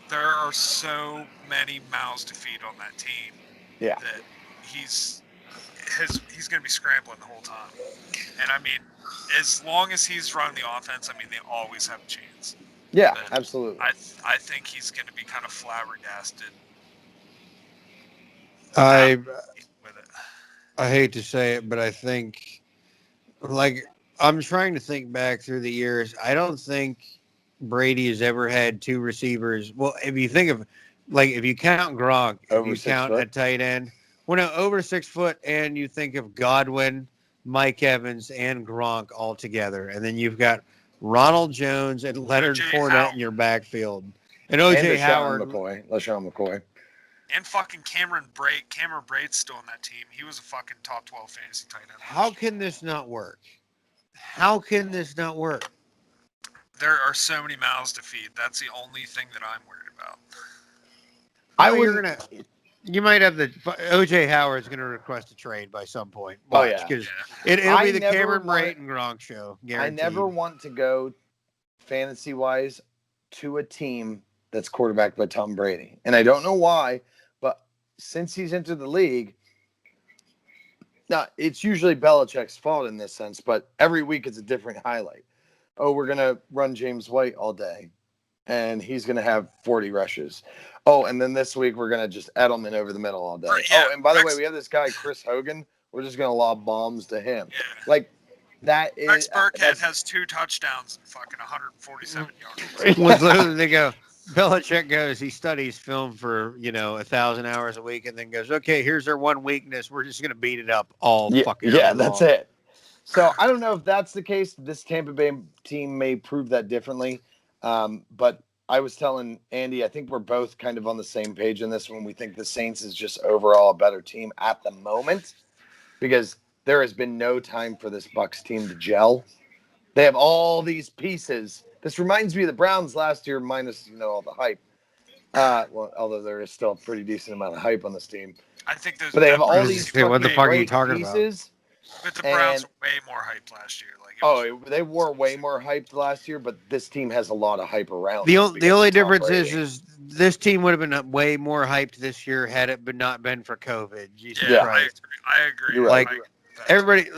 there are so many mouths to feed on that team Yeah. that he's going to be scrambling the whole time. And I mean, as long as he's running the offense, I mean, they always have a chance. Yeah, But absolutely. I think he's going to be kind of flabbergasted I with it. I hate to say it, but I think, like, I'm trying to think back through the years. I don't think Brady has ever had two receivers. Well, if you think of, like, if you count Gronk, if Over you 6 count foot? a tight end, well, no, over 6 foot, and you think of Godwin, Mike Evans, and Gronk all together, and then you've got Ronald Jones and Leonard O.J. Fournette Howard. in your backfield, and And OJ LaShawn Howard. McCoy. And fucking Cameron Braid's still on that team. He was a fucking top 12 fantasy tight end. How can this not work? How can this not work? There are so many mouths to feed. That's the only thing that I'm worried about. You might have the OJ Howard's going to request a trade by some point. Oh, yeah. because Yeah. it'll I be the never Cameron want- Brayton Gronk show. I Guaranteed. never want to go fantasy wise to a team that's quarterbacked by Tom Brady. And I don't know why, but since he's entered the league, now it's usually Belichick's fault in this sense, but every week it's a different highlight. Oh, we're going to run James White all day, and he's going to have 40 rushes. Oh, and then this week we're going to just Edelman over the middle all day. Yeah, oh, and by the way, we have this guy, Chris Hogan. We're just going to lob bombs to him. Yeah. Like, that is. Rex Burkhead that's- has 2 touchdowns and fucking 147 yards. Well, literally, they go. Belichick goes. He studies film for 1,000 hours a week, and then goes, "Okay, here's our one weekness. We're just gonna beat it up all fucking." Yeah, day that's long." it. So I don't know if that's the case. This Tampa Bay team may prove that differently. But I was telling Andy, I think we're both kind of on the same page in this one. We think the Saints is just overall a better team at the moment because there has been no time for this Bucks team to gel. They have all these pieces. This reminds me of the Browns last year, minus all the hype. Well, although there is still a pretty decent amount of hype on this team. I think those. But they have all Browns- these Hey, what the fucking fuck are you great talking about? pieces. But the Browns and- were way more hyped last year. Like, it was- Oh, they were way more hyped last year, but this team has a lot of hype around. The them because only of Tom difference Brady. is this team would have been way more hyped this year had it not been for COVID. Jesus yeah, Christ. I agree. You're right. I agree with that.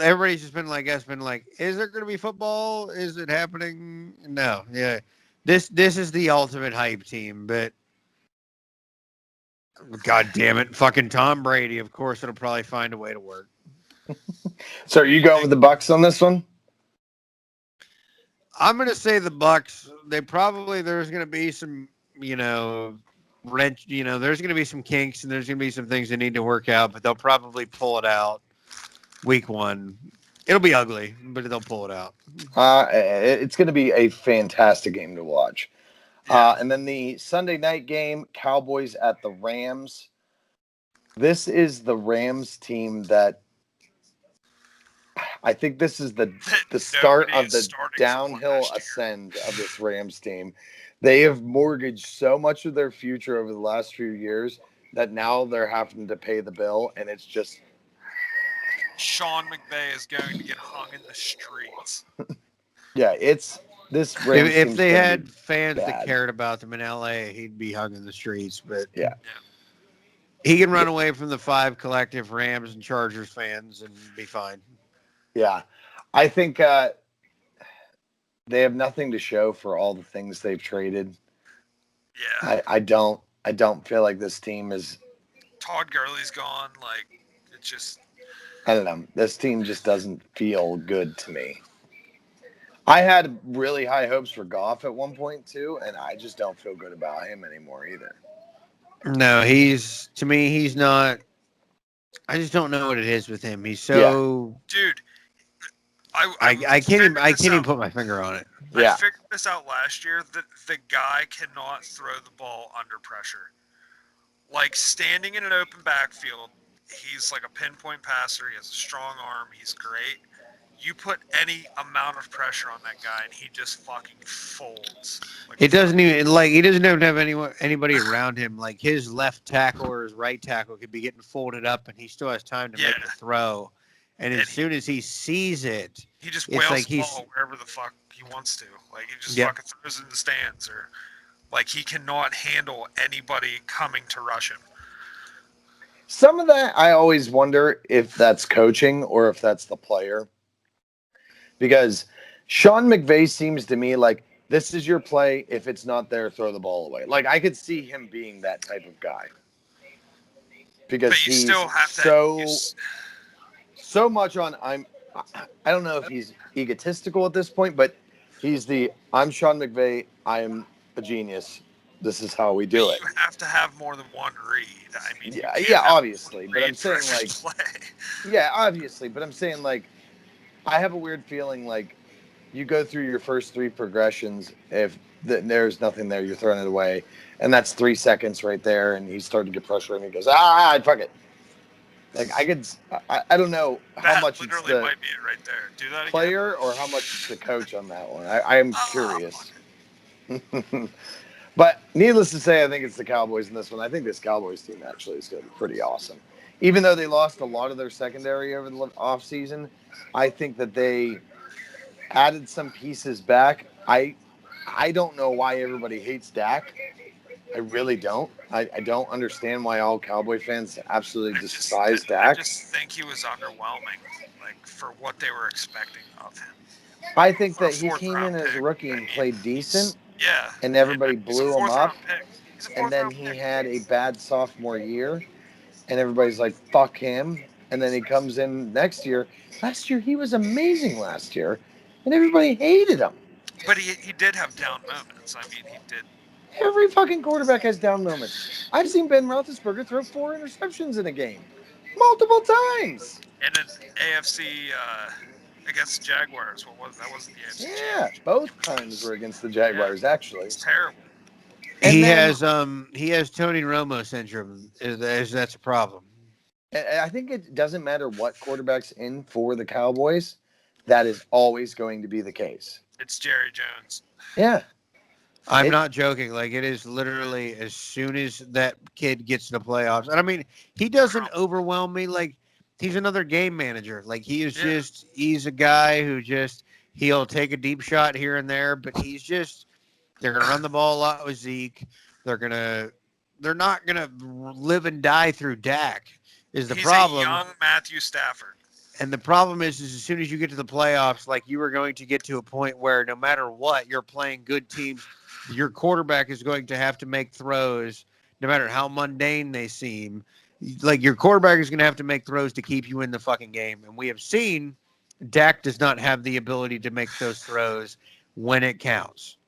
Everybody's just been like us, been like, is there going to be football? Is it happening? No, yeah. This is the ultimate hype team, but God damn it, fucking Tom Brady. Of course, it'll probably find a way to work. So are you going with the Bucks on this one? I'm going to say the Bucks. There's going to be some, wrench. There's going to be some kinks and there's going to be some things they need to work out, but they'll probably pull it out week 1. It'll be ugly, but they'll pull it out. It's going to be a fantastic game to watch. And then the Sunday night game, Cowboys at the Rams. This is the Rams team that I think this is the that start nobody of is the starting for one downhill next year. ascend of this Rams team. They have mortgaged so much of their future over the last few years that now they're having to pay the bill, and it's just Sean McVay is going to get hung in the streets. yeah, it's this Rams If team's they going to be had fans that bad. cared about them in LA, he'd be hugging the streets. But Yeah. he can run Yeah. away from the 5 collective Rams and Chargers fans and be fine. Yeah. I think they have nothing to show for all the things they've traded. Yeah. I don't feel like this team is. Todd Gurley's gone. Like, it just. I don't know. This team just doesn't feel good to me. I had really high hopes for Goff at one point too, and I just don't feel good about him anymore either. No, to me, he's not. I just don't know what it is with him. He's Yeah. so. Dude, I I figured I this can't even out. put my finger on it. I Yeah. figured this out last year that the guy cannot throw the ball under pressure. Like, standing in an open backfield, he's like a pinpoint passer. He has a strong arm. He's great. You put any amount of pressure on that guy, and he just fucking folds. Like It doesn't even he doesn't even have anybody around him. Like his left tackle or his right tackle could be getting folded up, and he still has time to Yeah. make the throw. And as And soon as he sees it, he just it's wails like the he's ball wherever the fuck he wants to. Like, he just Yep. fucking throws it in the stands, or like he cannot handle anybody coming to rush him. Some of that I always wonder if that's coaching or if that's the player. Because Sean McVay seems to me like this is your play. If it's not there, throw the ball away. Like I could see him being that type of guy. Because But you he's still have so much on I don't know if he's egotistical at this point, but he's I'm Sean McVay, I am a genius. This is how we do it. you have to have more than one read. I mean, you Yeah, can't yeah, have obviously. one But I'm read for saying every like play. yeah, obviously, but I'm saying like I have a weird feeling like you go through your first 3 progressions. If there's nothing there, you're throwing it away, and that's 3 seconds right there. And he's starting to get pressure, and he goes, fuck it. Like I don't know how That much it's literally the might be it right there. Do that again. player or how much it's the coach on that one. I am Ah, curious. But needless to say, I think it's the Cowboys in this one. I think this Cowboys team actually is going to be pretty awesome. Even though they lost a lot of their secondary over the offseason, I think that they added some pieces back. I don't know why everybody hates Dak. I really don't. I don't understand why all Cowboy fans absolutely despise I Dak. just think he was underwhelming, like, for what they were expecting of him. I think For a that he fourth came in round as a pick. rookie I and mean, played decent, yeah, and everybody he's a blew him fourth up. round pick. He's a And fourth then round he pick. had a bad sophomore year, and everybody's like, fuck him. And then he comes in next year. Last year, he was amazing last year, and everybody hated him. But he did have down moments. I mean, he did. Every fucking quarterback has down moments. I've seen Ben Roethlisberger throw 4 interceptions in a game, multiple times. And an AFC against the Jaguars. What was that? Wasn't the AFC Yeah, Championship. both times were against the Jaguars, actually. It's terrible. And then he has Tony Romo syndrome. That's a problem. I think it doesn't matter what quarterback's in for the Cowboys. That is always going to be the case. It's Jerry Jones. Yeah. I'm not joking. Like it is literally as soon as that kid gets to the playoffs, and I mean he doesn't overwhelm me. Like he's another game manager. Like he's a guy who just he'll take a deep shot here and there, but they're gonna run the ball a lot with Zeke. They're not gonna live and die through Dak. Is the He's problem? a young Matthew Stafford. And the problem is as soon as you get to the playoffs, like you are going to get to a point where no matter what, you're playing good teams. Your quarterback is going to have to make throws, no matter how mundane they seem. Like your quarterback is going to have to make throws to keep you in the fucking game. And we have seen Dak does not have the ability to make those throws when it counts.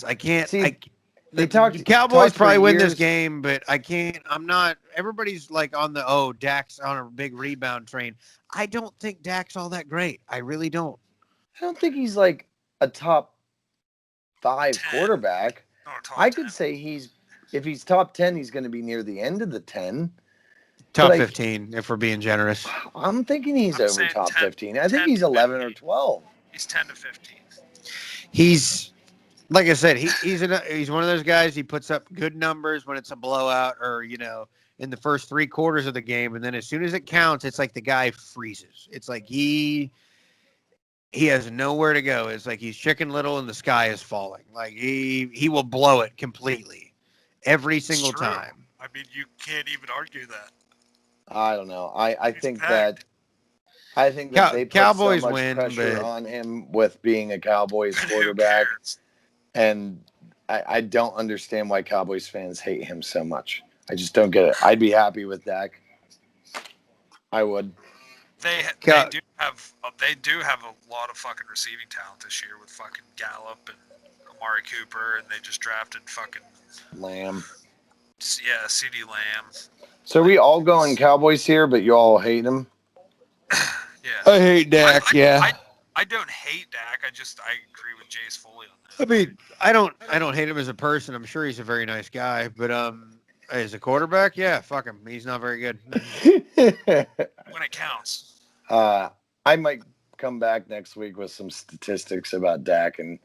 I can't. See, the talked Cowboys for probably win this years. game, but I can't. I'm not. Everybody's like on Dak's on a big rebound train. I don't think Dak's all that great. I really don't. I don't think he's like a top 5 10. quarterback. Or top I 10. could say if he's top 10, he's going to be near the end of the 10. Top But 15, if we're being generous. I'm thinking he's I'm over saying top 10 15. I think 10 he's to 11 or 15. 12. He's 10 to 15. He's like I said, he's one of those guys. He puts up good numbers when it's a blowout, or in the first 3 quarters of the game, and then as soon as it counts, it's like the guy freezes. It's like he has nowhere to go. It's like he's Chicken Little and the sky is falling. Like he will blow it completely every It's single true. time. I mean, you can't even argue that. I don't know. I He's think packed. that they put so Cowboys much win, pressure but on him with being a Cowboys But who quarterback, cares? and I don't understand why Cowboys fans hate him so much. I just don't get it. I'd be happy with Dak. I would. They Cow- they do have a lot of fucking receiving talent this year with fucking Gallup and Amari Cooper, and they just drafted fucking Lamb. CeeDee Lamb. So are we all going Cowboys here, but you all hate him? Yeah. I hate Dak. I don't hate Dak. I agree with Jace fully on I that. mean, I don't hate him as a person. I'm sure he's a very nice guy, but as a quarterback, yeah, fuck him. He's not very good. When it counts. I might come back next week with some statistics about Dak and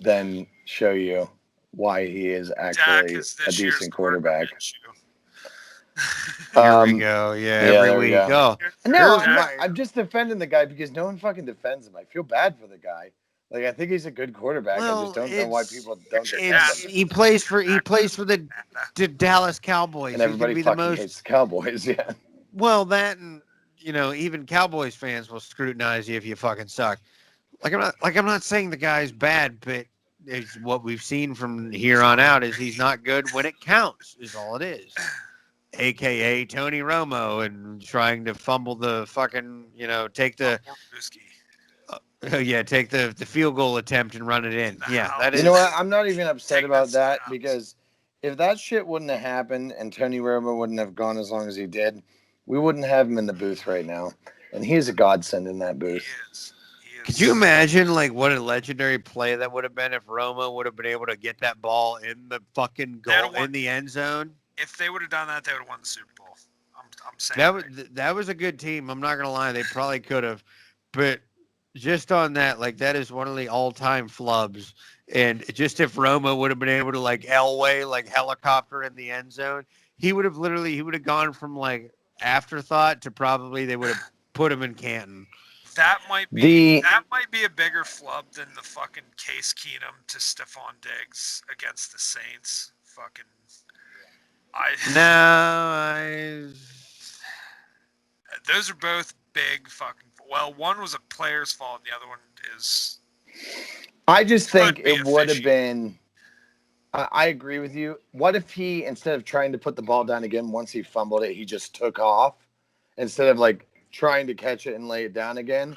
then show you why he is Dak actually is a this year's decent quarterback. issue. Here we go. Yeah, every there we week. go. Oh, No, here's I'm just defending the guy because no one fucking defends him. I feel bad for the guy. Like I think he's a good quarterback. I just don't know why people don't defend him. he plays for the Dallas Cowboys. And He's going to everybody be the fucking most hates the Cowboys. Yeah. well that and even Cowboys fans will scrutinize you if you fucking suck. I'm not saying the guy's bad, but it's what we've seen from here on out is he's not good when it counts. Is all it is. AKA Tony Romo and trying to fumble the fucking take the take the field goal attempt and run it in. Yeah, that is. You know what? I'm not even upset Take about that that because if that shit wouldn't have happened and Tony Romo wouldn't have gone as long as he did, we wouldn't have him in the booth right now. And he's a godsend in that He booth. is. Could you imagine like what a legendary play that would have been if Romo would have been able to get that ball in the fucking goal in the end zone? If they would have done that, they would have won the Super Bowl. I'm saying that was a good team. I'm not gonna lie, they probably could have, but just on that, like that is one of the all-time flubs. And just if Romo would have been able to like Elway, like helicopter in the end zone, he would have gone from like afterthought to probably they would have put him in Canton. that might be a bigger flub than the fucking Case Keenum to Stephon Diggs against the Saints. Fucking those are both big fucking. Well, one was a player's fault, and the other one is. I just think it would have been. I agree with you. What if he, instead of trying to put the ball down again once he fumbled it, he just took off instead of like trying to catch it and lay it down again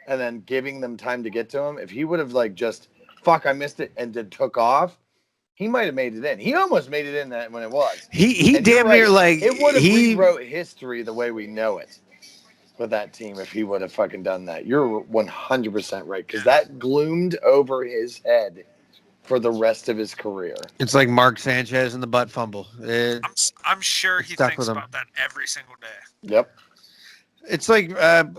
and then giving them time to get to him? If he would have like just, fuck, I missed it and then took off, he might have made it in. He almost made it in that when it was. He damn near like it would have rewrote history the way we know it with that team if he would have fucking done that. You're 100% right because that gloomed over his head for the rest of his career. It's like Mark Sanchez and the butt fumble. I'm sure he thinks about that every single day. Yep. It's like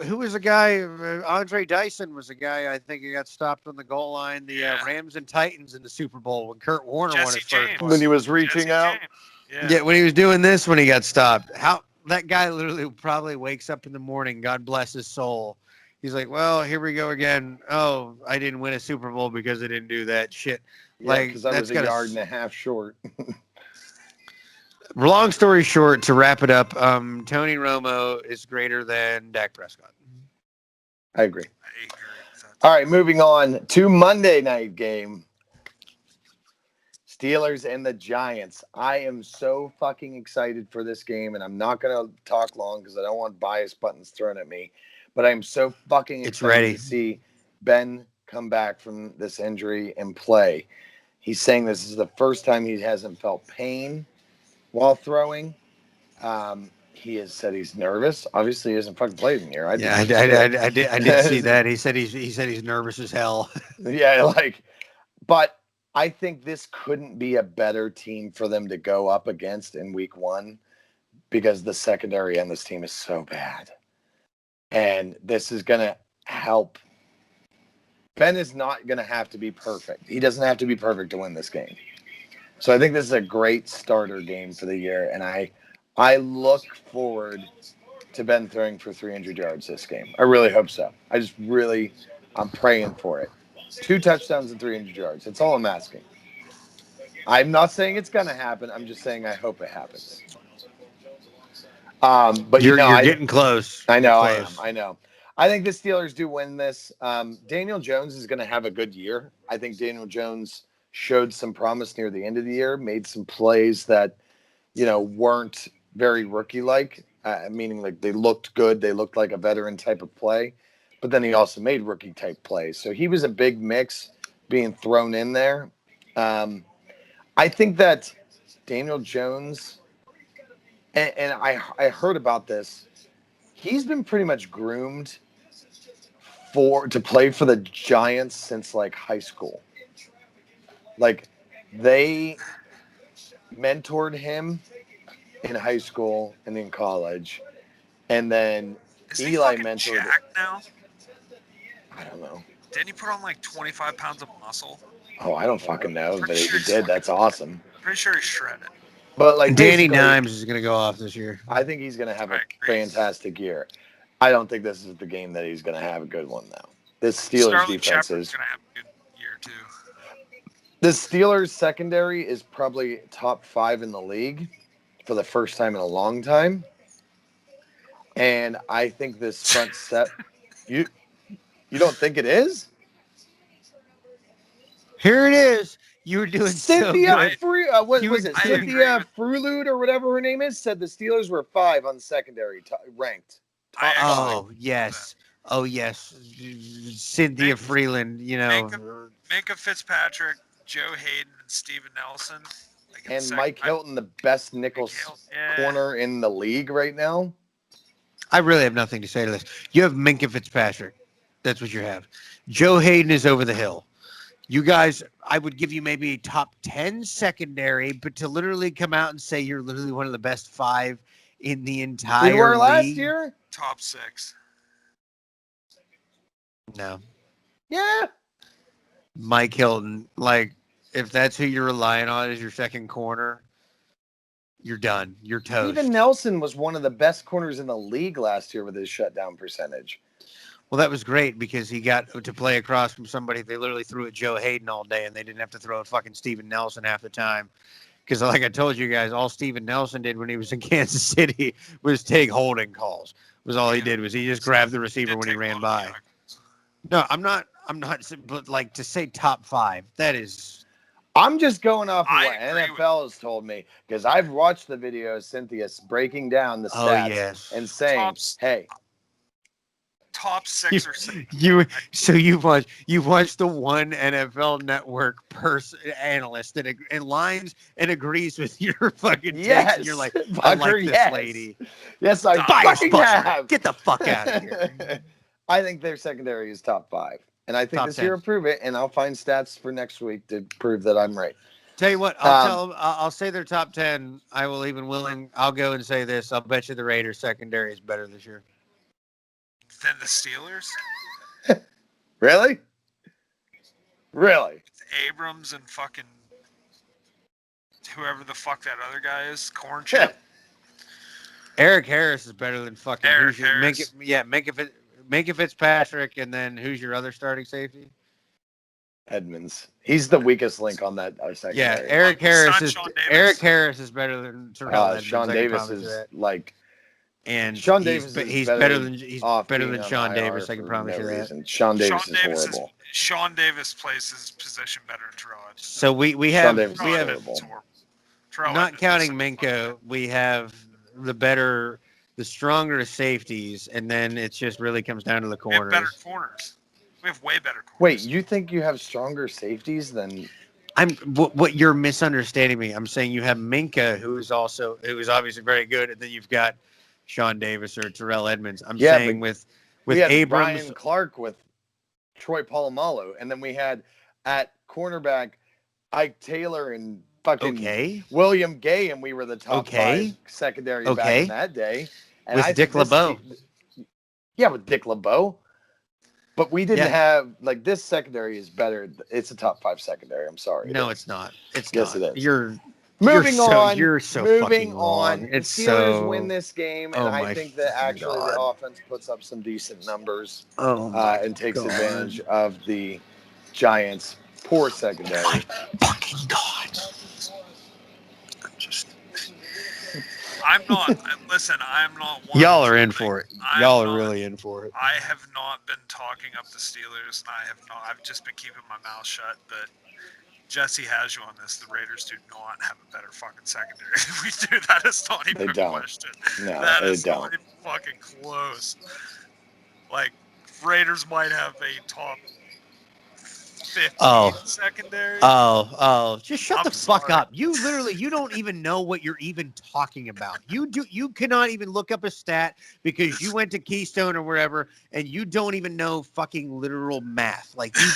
who was the guy? Andre Dyson was the guy. I think he got stopped on the goal line. The Rams and Titans in the Super Bowl when Kurt Warner won his first one. When he was reaching out. Yeah, when he was doing this, when he got stopped. How that guy literally probably wakes up in the morning. God bless his soul. He's like, well, here we go again. Oh, I didn't win a Super Bowl because I didn't do that shit. Yeah, because I was a yard and a half short. Long story short, to wrap it up, Tony Romo is greater than Dak Prescott. I agree. All right, moving on to Monday night game. Steelers and the Giants. I am so fucking excited for this game, and I'm not going to talk long because I don't want bias buttons thrown at me. But I'm so fucking excited to see Ben come back from this injury and play. He's saying this is the first time he hasn't felt pain while throwing. He has said he's nervous. Obviously, he hasn't fucking played in here. I did see that. He said he's nervous as hell. Yeah, but I think this couldn't be a better team for them to go up against in week one because the secondary on this team is so bad. And this is going to help. Ben is not going to have to be perfect. He doesn't have to be perfect to win this game. So I think this is a great starter game for the year. And I look forward to Ben throwing for 300 yards this game. I really hope so. I'm praying for it. 2 touchdowns and 300 yards. That's all I'm asking. I'm not saying it's going to happen. I'm just saying I hope it happens. But you're getting close. I know, You're close. I know. I think the Steelers do win this. Daniel Jones is going to have a good year. I think Daniel Jones showed some promise near the end of the year, made some plays that, weren't very rookie-like, meaning like they looked good. They looked like a veteran type of play. But then he also made rookie-type plays. So he was a big mix being thrown in there. I think that Daniel Jones, and I heard about this, he's been pretty much groomed to play for the Giants since like high school. Like they mentored him in high school and in college, and then Is Eli he mentored. jacked now? I don't know. Didn't he put on like 25 pounds of muscle? Oh, I don't fucking know, but if he did, that's awesome. Pretty sure he's shredded. But like Danny Dimes is going to go off this year. I think he's going to have a fantastic year. I don't think this is the game that he's going to have a good one, though. This Steelers defense is going to have a good year, too. The Steelers secondary is probably top 5 in the league for the first time in a long time. And I think this front set, you don't think it is? Here it is. You were doing Cynthia so good. what was it? Cynthia Frulut or whatever her name is said the Steelers were 5 on secondary ranked. Oh yes. Oh yes. Cynthia Freeland, Minka Fitzpatrick, Joe Hayden, and Steven Nelson. And Mike Hilton, the best nickel corner in the league right now. I really have nothing to say to this. You have Minka Fitzpatrick. That's what you have. Joe Hayden is over the hill. You guys, I would give you maybe top 10 secondary, but to literally come out and say you're literally one of the best 5 in the entire we were league. Last year? Top 6. No. Yeah. Mike Hilton, like, if that's who you're relying on as your second corner, you're done. You're toast. Steven Nelson was one of the best corners in the league last year with his shutdown percentage. Well, that was great because he got to play across from somebody they literally threw at Joe Hayden all day, and they didn't have to throw at fucking Steven Nelson half the time. Because like I told you guys, all Steven Nelson did when he was in Kansas City was take holding calls. Was all he did was he just grabbed the receiver when he ran by. No, I'm not. But like to say top 5, that is. I'm just going off of what NFL has told me because I've watched the videos, Cynthia's breaking down the stats and saying, "Hey, top 6 or 7." You've watched the one NFL Network analyst that lines and agrees with your fucking takes, and you're like, I like this lady. Yes, I fucking have. Get the fuck out of here. I think their secondary is top 5. And I think this year will prove it, and I'll find stats for next week to prove that I'm right. Tell you what, I'll say they're top 10. I'll go and say this. I'll bet you the Raiders secondary is better this year. Than the Steelers? Really? Abrams and fucking whoever the fuck that other guy is, Corn Chip. Eric Harris is better than fucking Eric Harris. Minka Fitzpatrick, and then who's your other starting safety? Edmonds. He's the weakest link on that secondary. Yeah, Eric Harris is better than Terrell Edmonds. Sean Davis is like, and Sean Davis he's better than Sean Davis. I can promise you that. Sean Davis is horrible. Strong Davis plays his position better than Terrell Edmonds. So we have not counting Minka, we have the stronger safeties, and then it just really comes down to the corners. We have better corners. We have way better corners. Wait, you think you have stronger safeties than? What you're misunderstanding me. I'm saying you have Minka, who is obviously very good, and then you've got Sean Davis or Terrell Edmonds. I'm saying with Abrams, Brian Clark with Troy Polamalu, and then we had at cornerback Ike Taylor and fucking Okay. William Gay, and we were the top Okay. 5 secondary back in Okay. that day. And I With Dick think this LeBeau. yeah, with Dick LeBeau. But we didn't Yeah. have like this secondary is better. It's a top 5 secondary. I'm sorry. No, it's not. It's Yes, not. it is. You're Moving on. you're so Moving fucking on. wrong. The It's Steelers so win this game, and oh I my think that fucking actually the God. offense puts up some decent numbers Oh my and takes God. advantage of the Giants' poor secondary. Fucking God. I'm not. Listen, I'm not one. Y'all are to, in like, for it. I'm Y'all are not- really in for it. I have not been talking up the Steelers, and I have not. I've just been keeping my mouth shut. But Jesse has you on this. The Raiders do not have a better fucking secondary than we do. That is not even They a don't. question. No, That they is not don't. even fucking close. Like, Raiders might have a top 15 Oh. secondary. Just shut I'm the fuck sorry. up. You literally, you don't even know what you're even talking about. You cannot even look up a stat because you went to Keystone or wherever and you don't even know fucking literal math. Like you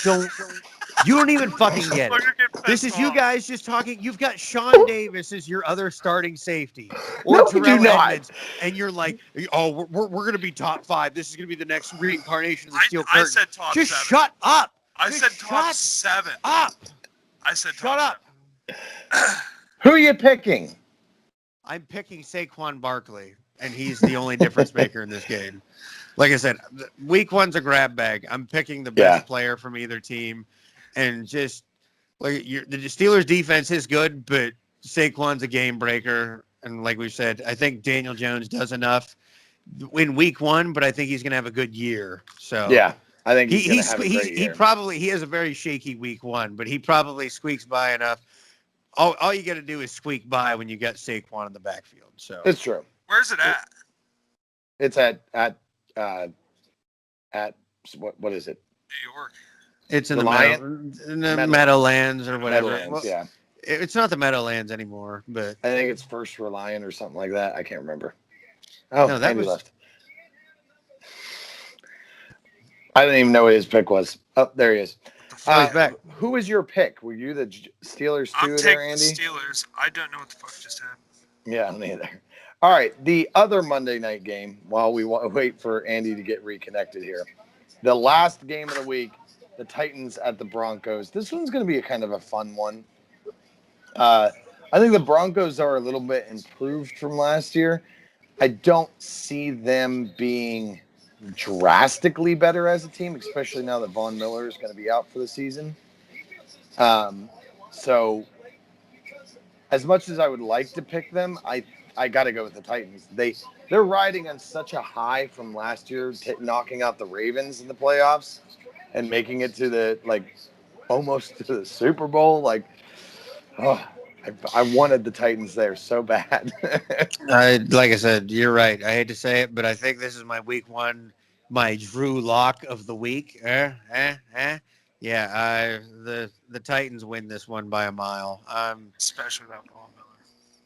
don't even fucking get it. Fucker get This pissed is you off. guys just talking. You've got Sean Davis as your other starting safety, or No, we do Terrell not. Edmonds, and you're like, oh, we're going to be top 5. This is going to be the next reincarnation of the Steel I Curtain. said top Just 7. shut up. I Just said top shut 7. up. I said Shut top up. 7. Who are you picking? I'm picking Saquon Barkley, and he's the only difference maker in this game. Like I said, week 1's a grab bag. I'm picking the best player from either team, and just like the Steelers' defense is good, but Saquon's a game breaker. And like we said, I think Daniel Jones does enough in week 1, but I think he's going to have a good year. So Yeah, I think he's going to have a great he year. probably he has a very shaky week 1, but he probably squeaks by enough. All you got to do is squeak by when you got Saquon in the backfield. So It's true. Where's it at? It's at what is it? New York. it's in Reliant? the Meadowlands. Meadowlands or whatever. Meadowlands, yeah. It's not the Meadowlands anymore, but I think it's First Reliant or something like that. I can't remember. Oh, no, that Andy was left. I didn't even know what his pick was. Oh, there he is. oh, he's back. Who was your pick? Were you the Steelers I'm too taking there, the Andy? Steelers. I don't know what the fuck just happened. Yeah, neither. All right, the other Monday night game, while we wait for Andy to get reconnected here. The last game of the week, the Titans at the Broncos. This one's going to be a kind of a fun one. I think the Broncos are a little bit improved from last year. I don't see them being drastically better as a team, especially now that Von Miller is going to be out for the season. So as much as I would like to pick them, I got to go with the Titans. They're riding on such a high from last year, knocking out the Ravens in the playoffs and making it to the almost to the Super Bowl. Like, oh, I wanted the Titans there so bad. Like I said, you're right. I hate to say it, but I think this is my week 1, my Drew Lock of the week. Yeah, the Titans win this one by a mile. Especially without Von Miller.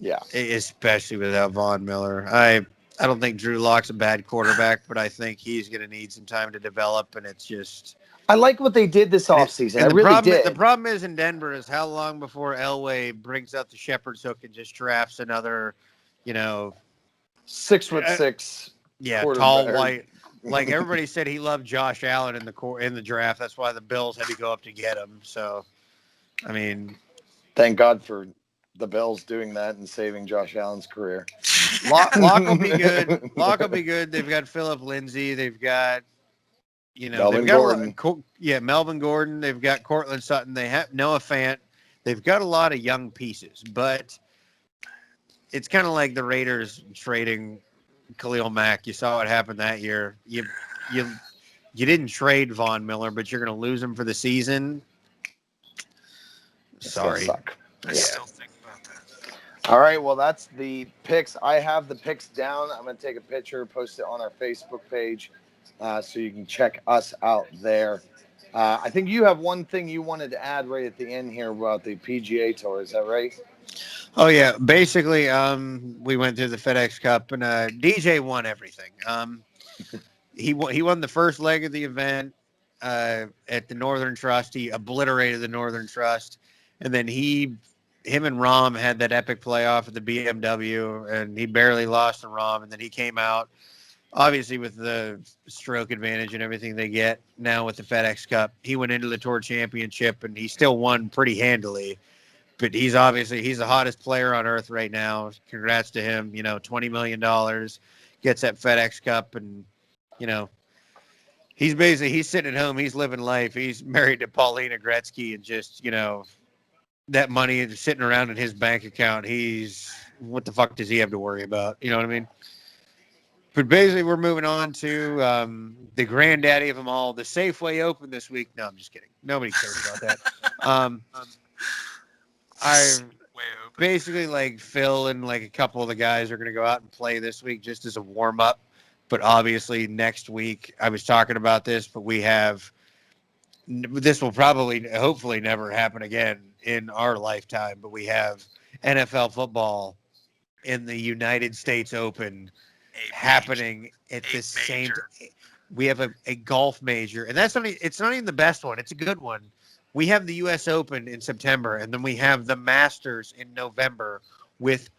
Yeah, especially without Von Miller. I don't think Drew Lock's a bad quarterback, but I think he's going to need some time to develop, and it's just. I like what they did this offseason. I really did. The problem is in Denver is how long before Elway brings out the shepherd's hook and just drafts another, 6'6". Tall white. Like everybody said, he loved Josh Allen in the draft. That's why the Bills had to go up to get him. So, I mean, thank God for the Bills doing that and saving Josh Allen's career. Lock will be good. Lock will be good. They've got Philip Lindsay. They've got. Melvin they've got Gordon. Melvin Gordon. They've got Cortland Sutton. They have Noah Fant. They've got a lot of young pieces, but it's kind of like the Raiders trading Khalil Mack. You saw what happened that year. You didn't trade Von Miller, but you're going to lose him for the season. Sorry. Suck. I still think about that. All right, well, that's the picks. I have the picks down. I'm going to take a picture, post it on our Facebook page. So you can check us out there. I think you have one thing you wanted to add right at the end here about the PGA Tour. Is that right? Oh yeah, basically, we went through the FedEx Cup and DJ won everything. He won the first leg of the event at the Northern Trust. He obliterated the Northern Trust, and then he him and Rom had that epic playoff at the BMW, and he barely lost to Rom, and then he came out, obviously with the stroke advantage and everything they get now with the FedEx Cup. He went into the Tour Championship, and he still won pretty handily. But he's the hottest player on earth right now. Congrats to him. $20 million, gets that FedEx Cup, and you know he's sitting at home. He's living life. He's married to Paulina Gretzky, and just that money is sitting around in his bank account. What the fuck does he have to worry about? You know what I mean? But basically, we're moving on to the granddaddy of them all, the Safeway Open this week. No, I'm just kidding. Nobody cares about that. I Way open. basically like Phil and like a couple of the guys are going to go out and play this week just as a warm up. But obviously, next week, I was talking about this, but this will probably, hopefully, never happen again in our lifetime. But we have NFL football in the United States Open happening at the same time. We have a golf major, and it's not even the best one. It's a good one. We have the U.S. Open in September, and then we have the Masters in November with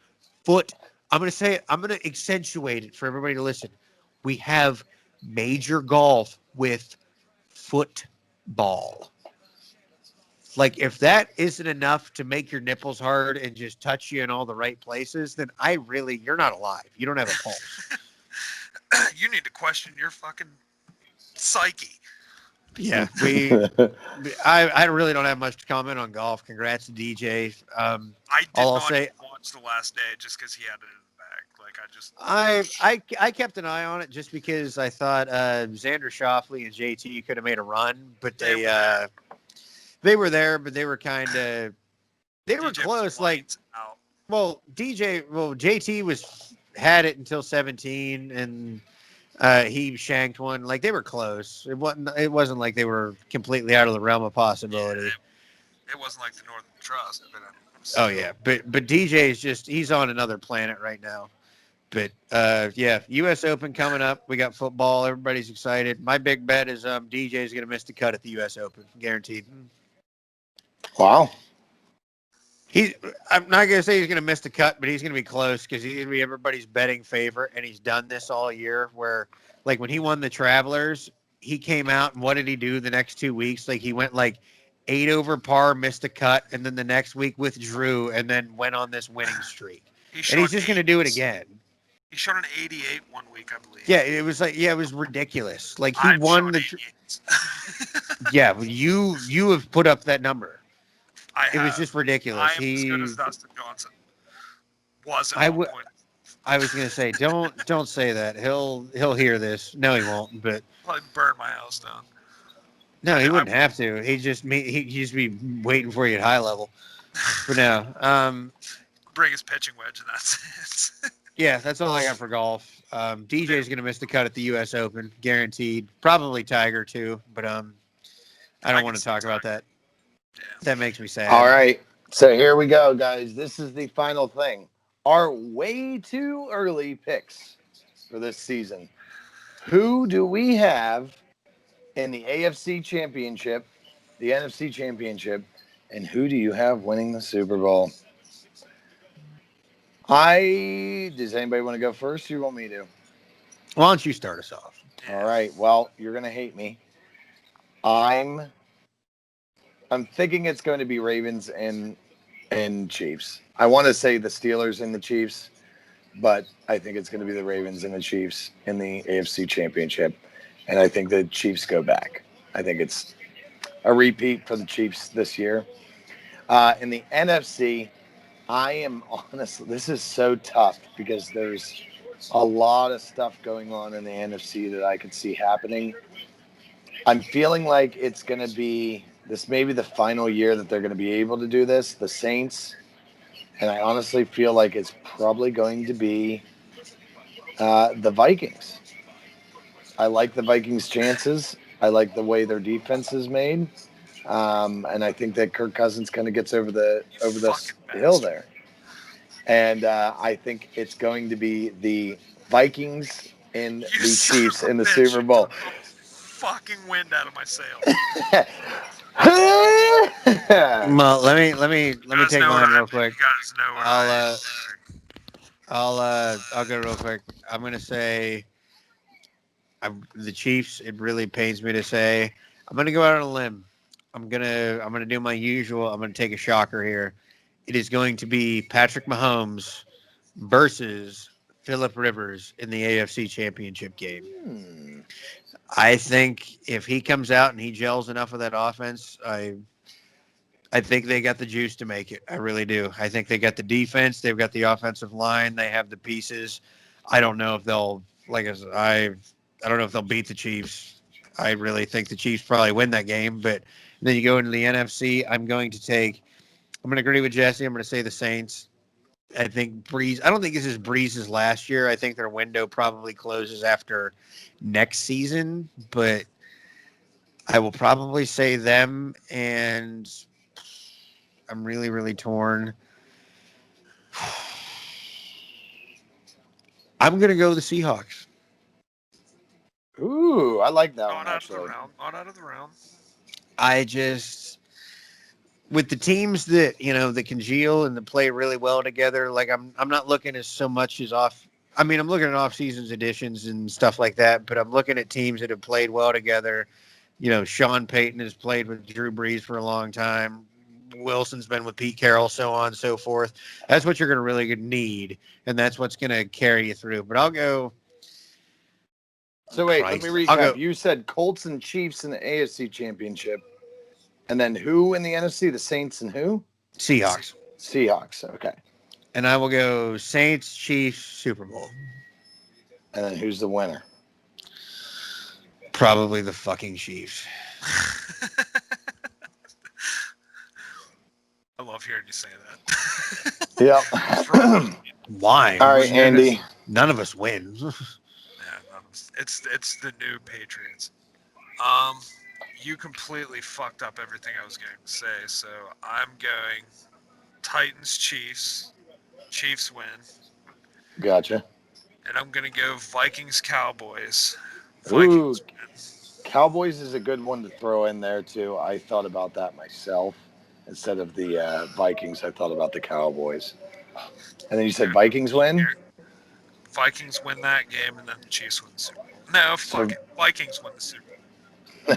foot. I'm going to accentuate it for everybody to listen. We have major golf with football. Like, if that isn't enough to make your nipples hard and just touch you in all the right places, then you're not alive. You don't have a pulse. You need to question your fucking psyche. Yeah, I really don't have much to comment on golf. Congrats to DJ. I did not even watch the last day just because he had it in the bag. Like I kept an eye on it just because I thought Xander Schauffele and JT could have made a run, but they were there, but they were DJ close. Like, JT had it until 17, and he shanked one. Like, they were close. It wasn't like they were completely out of the realm of possibility. Yeah, it wasn't like the Northern Trust. But DJ he's on another planet right now. But U.S. Open coming up. We got football. Everybody's excited. My big bet is DJ's going to miss the cut at the U.S. Open, guaranteed. Wow. I'm not going to say he's going to miss the cut, but he's going to be close because he's going to be everybody's betting favorite, and he's done this all year where, like, when he won the Travelers, he came out, and what did he do the next 2 weeks? Like, he went, 8 over par, missed a cut, and then the next week withdrew, and then went on this winning streak. And he's just going to do it again. He shot an 88 1 week, I believe. Yeah, it was ridiculous. Like, he won the... Yeah, you have put up that number. It was just ridiculous. I am as good as Dustin Johnson was at one point. I was gonna say, don't say that. He'll hear this. No, he won't. But probably burn my house down. No, he wouldn't have to. He'd just be waiting for you at high level. But no, bring his pitching wedge, and that's it. Yeah, that's all I got for golf. DJ's gonna miss the cut at the U.S. Open, guaranteed. Probably Tiger too, but I don't want to talk about that. Yeah. That makes me sad. All right. So here we go, guys. This is the final thing. Our way too early picks for this season. Who do we have in the AFC Championship, the NFC Championship, and who do you have winning the Super Bowl? Does anybody want to go first, or you want me to? Why don't you start us off? All right. Well, you're going to hate me. I'm thinking it's going to be Ravens and Chiefs. I want to say the Steelers and the Chiefs, but I think it's going to be the Ravens and the Chiefs in the AFC Championship, and I think the Chiefs go back. I think it's a repeat for the Chiefs this year. In the NFC, I am honestly, this is so tough because there's a lot of stuff going on in the NFC that I could see happening. I'm feeling like it's going to be this may be the final year that they're going to be able to do this, the Saints. And I honestly feel like it's probably going to be the Vikings. I like the Vikings' chances. I like the way their defense is made. And I think that Kirk Cousins kind of gets over the hill there. And I think it's going to be the Vikings and the Chiefs in the Super Bowl. Fucking wind out of my sails. Well, let me You guys take know what mine I real mean. quick. You guys know what I mean. I'll go real quick. I'm gonna say the Chiefs. It really pains me to say. I'm gonna go out on a limb. I'm gonna do my usual. I'm gonna take a shocker here. It is going to be Patrick Mahomes versus Philip Rivers in the AFC Championship game. Hmm. I think if he comes out and he gels enough of that offense, I think they got the juice to make it. I really do. I think they got the defense. They've got the offensive line. They have the pieces. I don't know if they'll like I don't know if they'll beat the Chiefs. I really think the Chiefs probably win that game. But then you go into the NFC. I'm going to agree with Jesse. I'm going to say the Saints. I think Breeze. I don't think this is Breeze's last year. I think their window probably closes after next season. But I will probably say them, and I'm really, really torn. I'm gonna go the Seahawks. Ooh, I like that one Not out of the actually. round. Not out of the round. I just with the teams that that congeal and that play really well together. Like I'm not looking as so much as off. I mean, I'm looking at off seasons additions and stuff like that, but I'm looking at teams that have played well together. Sean Payton has played with Drew Brees for a long time. Wilson's been with Pete Carroll, so on and so forth. That's what you're going to really need, and that's what's going to carry you through. But I'll go. So wait, let me Christ, I'll recap. go You said Colts and Chiefs in the AFC Championship, and then who in the NFC? The Saints and who? Seahawks, Seahawks. Okay. and I will go Saints, Chiefs, Super Bowl. And then who's the winner? Probably the fucking Chiefs. I love hearing you say that. Yep. Why? All right, Andy. None of us win. Yeah, it's the new Patriots. You completely fucked up everything I was going to say, so I'm going Titans Chiefs. Chiefs win. Gotcha. And I'm gonna go Vikings Cowboys. Ooh, Vikings win. Cowboys is a good one to throw in there too. I thought about that myself. Instead of the Vikings, I thought about the Cowboys. And then you said Vikings win? Vikings win that game, and then the Chiefs win the Super Bowl. No, fuck it. Vikings win the Super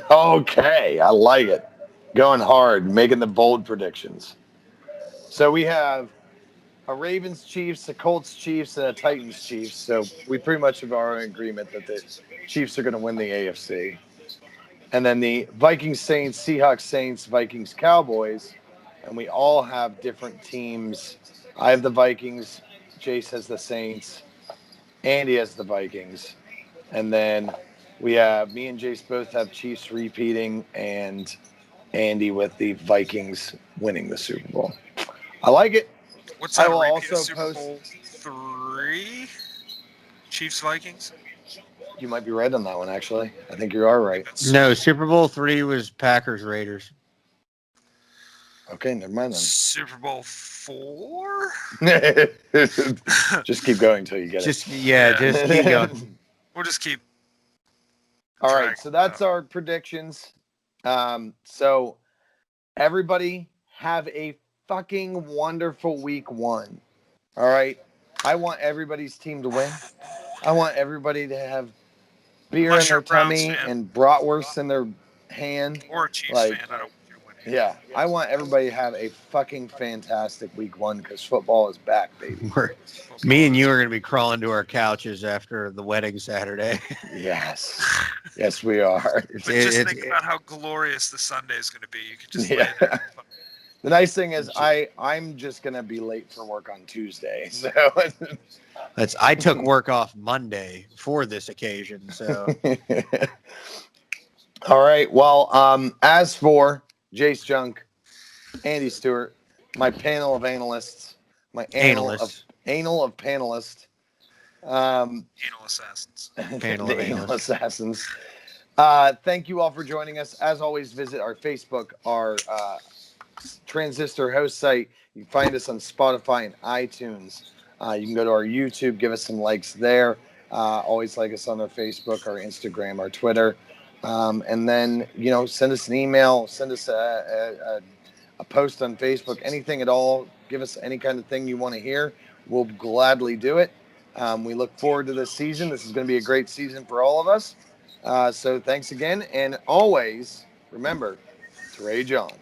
Bowl. Okay, I like it. Going hard, making the bold predictions. So we have a Ravens Chiefs, a Colts Chiefs, and a Titans Chiefs. So we pretty much have our agreement that the Chiefs are going to win the AFC. And then the Vikings Saints, Seahawks Saints, Vikings Cowboys. And we all have different teams. I have the Vikings, Jace has the Saints, Andy has the Vikings. And then we have me and Jace both have Chiefs repeating and Andy with the Vikings winning the Super Bowl. I like it. What's I that? will A repeat also of Super post. Bowl 3? Chiefs Vikings. You might be right on that one, actually. I think you are right. No, Super Bowl 3 was Packers Raiders. Okay, never mind Super Bowl 4. then. Just keep going until you get Just it. keep going. We'll just keep. All right, so that's our predictions. So everybody have a fucking wonderful week 1. All right. I want everybody's team to win. I want everybody to have beer Unless in you're their a Browns tummy fan. and bratwurst in their hand. Or a Chiefs Like, fan. I don't want you winning. yeah, I want everybody to have a fucking fantastic week 1 because football is back, baby. Me and you are going to be crawling to our couches after the wedding Saturday. Yes. Yes, we are. But just think about how glorious the Sunday is going to be. You could just lay Yeah. there. The nice thing is I'm just going to be late for work on Tuesday. So I took work off Monday for this occasion. So all right. Well, as for Jace Junk, Andy Stewart, my panel of analysts, my anal of panelists, Anal assassins. Panel of the anal analysts. assassins. Thank you all for joining us. As always, visit our Facebook, our Transistor host site. You can find us on Spotify and iTunes. You can go to our YouTube, give us some likes there. Always like us on our Facebook, our Instagram, our Twitter. And then, send us an email, send us a post on Facebook, anything at all. Give us any kind of thing you want to hear. We'll gladly do it. We look forward to this season. This is going to be a great season for all of us. So thanks again. And always remember to rage on.